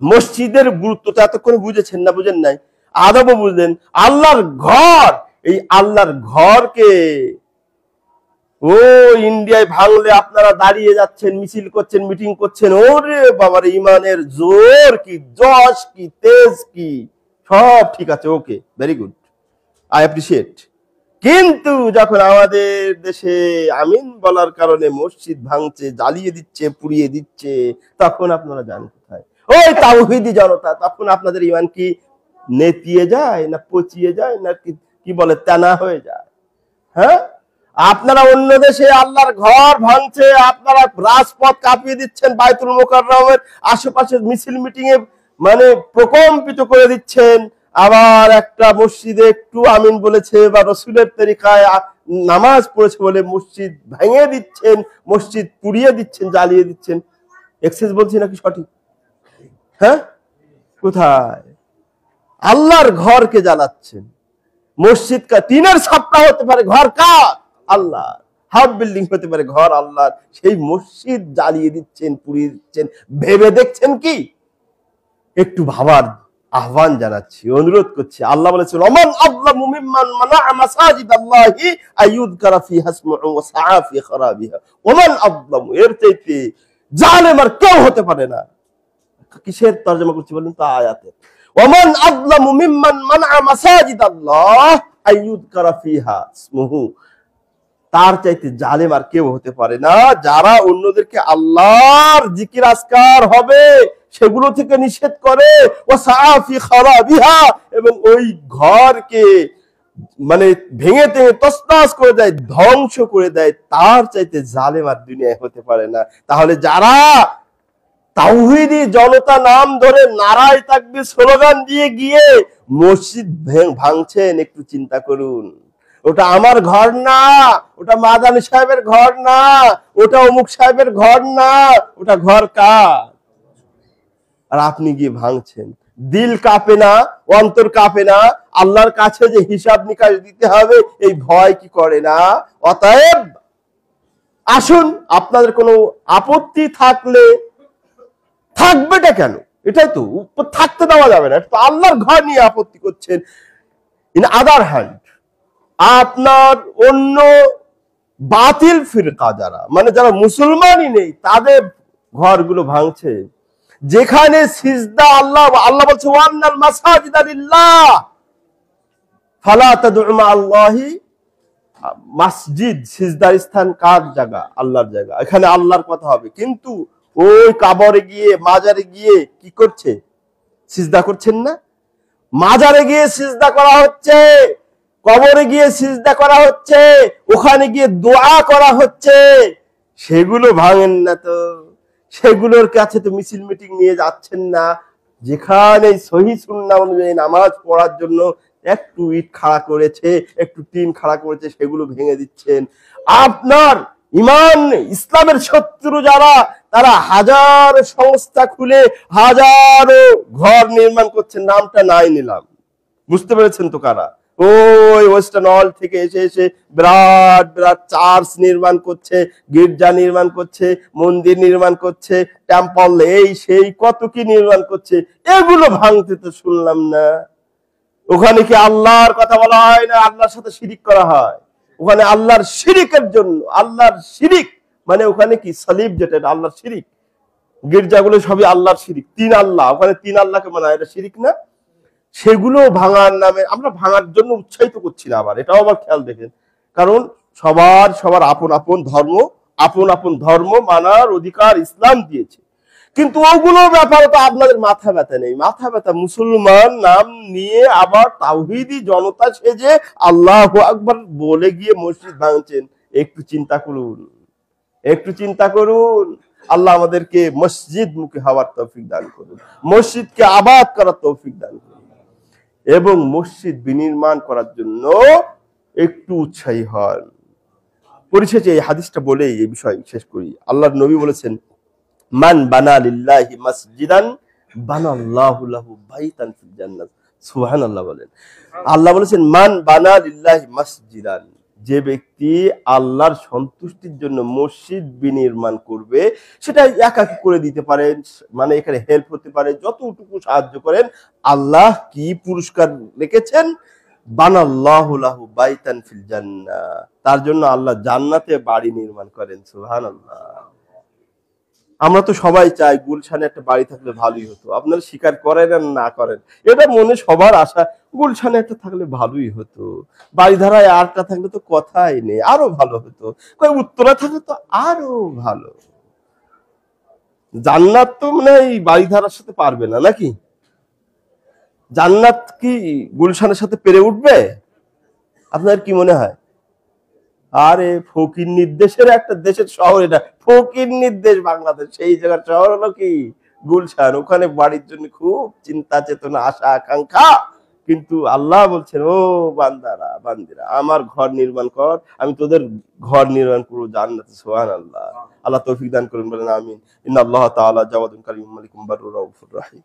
মসজিদের গুরুত্বটা এতক্ষণ বুঝেছেন না বুঝেন নাই, আদবও বুঝলেন। আল্লাহর ঘর, এই আল্লাহর ঘরকে ও ইন্ডিয়ায় ভাঙলে আপনারা দাঁড়িয়ে যাচ্ছেন, মিছিল করছেন, মিটিং করছেন, ওরে বাবার ইমানের জোর কি, যশ কি, তেজ কি, সব ঠিক আছে, ওকে, ভেরি গুড, আই অ্যাপ্রিসিয়েট। কিন্তু যখন আমাদের দেশে আমিন বলার কারণে মসজিদ ভাঙছে, জ্বালিয়ে দিচ্ছে, পুড়িয়ে দিচ্ছে, তখন আপনারা জান কোথায় ওই তাওহীদি জনতা, তখন আপনাদের ইমান কি নেতিয়ে যায় না পচিয়ে যায় না কি বলে তেনা হয়ে যায়? হ্যাঁ, আপনারা অন্য দেশে আল্লাহর ঘর ভাঙছে, আপনারা রাজপথ কাঁপিয়ে দিচ্ছেন, বাইতুল মুকাররমের আশেপাশে মিছিল মিটিং এ মানে প্রকম্পিত করে দিচ্ছেন, আবার একটা মসজিদে একটু আমিন বলেছে বা রসুলের তরিকায় নামাজ পড়েছে বলে মসজিদ ভেঙে দিচ্ছেন, মসজিদ পুড়িয়ে দিচ্ছেন, জ্বালিয়ে দিচ্ছেন। এক্সেস বলছি নাকি সঠিক? হ্যাঁ, কোথায়? আল্লাহর ঘরকে জ্বালাচ্ছেন। মসজিদ টিনের ছাপটা হতে পারে, ঘর কার? আল্লাহ। হাফ বিল্ডিং হতে পারে, ঘর আল্লাহর, সেই মসজিদ জ্বালিয়ে দিচ্ছেন, পুড়িয়ে দিচ্ছেন। ভেবে দেখছেন কি? একটু ভাবার আহ্বান জানাচ্ছি, অনুরোধ করছি। আল্লাহ বলেছেন, ওমান আযলামু মিম্মান মানাআ মাসাজিদাল্লাহি আইয়ুযকারা ফিহা ইসমুহু ওয়া সাআ ফি খারাবিহা। ওমান আযলামু, এর চাইতে জালেম আর কেউ হতে পারে না। কিসের তরজমা করছি বলেন তো? আয়াতের। ওমান আযলামু মিম্মান মানাআ মাসাজিদাল্লাহ আইয়ুযকারা ফিহা ইসমুহু, তার চাইতে জালেম আর কেউ হতে পারে না যারা অন্যদেরকে আল্লাহর জিকির আজকার হবে সেগুলো থেকে নিষেধ করে, ও সাফি খারাবিহা, এবং ওই ঘরকে মানে ভেঙে ভেঙে তছনছ করে দেয়, ধ্বংস করে দেয়, তার চাইতে জালেম আর দুনিয়ায় হতে পারে না। তাহলে যারা তাওহীদি জনতা নাম ধরে নারায়ে তাকবীর স্লোগান দিয়ে গিয়ে মসজিদ ভাঙছেন, একটু চিন্তা করুন। ওটা আমার ঘর না, ওটা মাদানী সাহেবের ঘর না, ওটা অমুক সাহেবের ঘর না, ওটা ঘর কার? আর আপনি গিয়ে ভাঙছেন। দিল কাঁপে না, অন্তর কাঁপে না? আল্লাহর কাছে যে হিসাব নিকাশ দিতে হবে এই ভয় কি করে না? অতএব আসুন, আপনাদের কোনো আপত্তি থাকলে, থাকবেটা কেন, এটাই তো, থাকতে দেওয়া যাবে না, তো আল্লাহর ঘর নিয়ে আপত্তি করছেন। ইন আদার হ্যান্ড, আপনার অন্য বাতিল ফিরকা যারা, মানে যারা মুসলমানই নেই, তাদের ঘরগুলো ভাঙছে, যেখানে সিজদা আল্লাহ বলছে ওয়ান্নাল মাসাজিদা লিল্লাহ ফালা তাদউ মা আল্লাহি, মসজিদ সিজদার স্থান কার জায়গা? আল্লাহর জায়গা, এখানে আল্লাহর কথা হবে। কিন্তু ওই কাবরে গিয়ে, মাজারে গিয়ে কি করছে? সিজদা করছেন না? মাজারে গিয়ে সিজদা করা হচ্ছে, কবরে গিয়ে সিজদা করা হচ্ছে, ওখানে গিয়ে দোয়া করা হচ্ছে, সেগুলো ভাঙেন না তো? সেগুলোর কাছে তো মিছিল মিটিং নিয়ে যাচ্ছেন না? যেখানে সহি সুন্নাহ অনুযায়ী নামাজ পড়ার জন্য একটু ইট খাড়া করেছে, একটু টিন খাড়া করেছে, সেগুলো ভেঙে দিচ্ছেন। আপনার ইমান ইসলামের শত্রু যারা, তারা হাজার সংস্থা খুলে হাজারো ঘর নির্মাণ করছেন, নামটা নাই নিলাম, বুঝতে পেরেছেন তো কারা? ওই ওয়েস্টার্ন অল থেকে এসে এসে বিরাট বিরাট চার্চ নির্মাণ করছে, গির্জা নির্মাণ করছে, মন্দির নির্মাণ করছে, টেম্পল, এই সেই কত কি নির্মাণ করছে। এগুলো ভাঙতে তো শুনলাম না। ওখানে কি আল্লাহর কথা বলা হয় না আল্লাহর সাথে শিরিক করা হয়? ওখানে আল্লাহর শিরিকের জন্য, আল্লাহর শিরিক মানে ওখানে কি সালিব, যেটা আল্লাহর শিরিক। গির্জাগুলো সবই আল্লাহর শিরিক, তিন আল্লাহ, ওখানে তিন আল্লাহকে মানা, এটা শিরিক না? সেগুলো ভাঙার নামে আমরা ভাঙার জন্য উৎসাহিত করছি না। আবার এটাও আবার খেয়াল দেখেন, কারণ সবার আপন আপন ধর্ম মানার অধিকার ইসলাম দিয়েছে, কিন্তু ওগুলোর ব্যাপারে তো আপনাদের মাথা ব্যথা নেই। মাথা ব্যথা মুসলমান নাম নিয়ে আবার তাওহীদি জনতা সেজে আল্লাহু আকবার বলে গিয়ে মসজিদ ভাঙছেন। একটু চিন্তা করুন, একটু চিন্তা করুন। আল্লাহ আমাদেরকে মসজিদ মুখী হওয়ার তৌফিক দান করুন, মসজিদকে আবাদ করার তৌফিক দান করুন, এবং মসজিদ বিনির্মাণ করার জন্য একটু উৎসাহী হন। পরিশেষে এই হাদিসটা বলেই এই বিষয় শেষ করি। আল্লাহর নবী বলেছেন, মান বানা লিল্লাহি মাসজিদান বানাল্লাহু লাহু বাইতান ফিল জান্নাত। সুবহানাল্লাহ বলেন। আল্লাহ বলেছেন, মান বানা লিল্লাহি মাসজিদান, যে ব্যক্তি আল্লাহর সন্তুষ্টির জন্য মসজিদ বিনির্মাণ করবে, সেটা একাকি করে দিতে পারেন, মানে এখানে হেল্প হতে পারে, যতটুকু সাহায্য করেন, আল্লাহ কি পুরস্কার রেখেছেন? বানাল্লাহু লাহু বাইতান ফিল জান্নাহ, তার জন্য আল্লাহ জান্নাতে বাড়ি নির্মাণ করেন। সুবহানাল্লাহ। আমরা তো সবাই চাই গুলশানে একটা বাড়ি থাকলে ভালোই হতো। আপনারা স্বীকার করেন আর না করেন, এটা মনে সবার আশা, গুলশানে একটা থাকলে ভালোই হতো, বাড়িধারায় আরটা থাকলে তো কথাই নেই, আরো ভালো হতো, উত্তরা থাকলে তো আরো ভালো। জান্নাত তো মানে এই বাড়িধারার সাথে পারবে না, নাকি? জান্নাত কি গুলশানের সাথে পেরে উঠবে? আপনার কি মনে হয়? আরে ফকির নির্দেশের একটা দেশের শহর, এটা ফকির নির্দেশ বাংলাদেশ, সেই জায়গার শহর হলো কি গুলশান। ওখানে বাড়ির জন্য খুব চিন্তা চেতনা, আশা আকাঙ্ক্ষা, কিন্তু আল্লাহ বলছেন, ও বান্দারা বান্দিরা, আমার ঘর নির্মাণ কর, আমি তোদের ঘর নির্মাণ করবো জান্নাতে। সুবহানাল্লাহ। আল্লাহ তৌফিক দান করুন, বলেন আমিন। ইন্নাল্লাহ তাআলা জাওয়াদুন কারীমুন মালিকুম বাররুর রাউফুর রাহিম।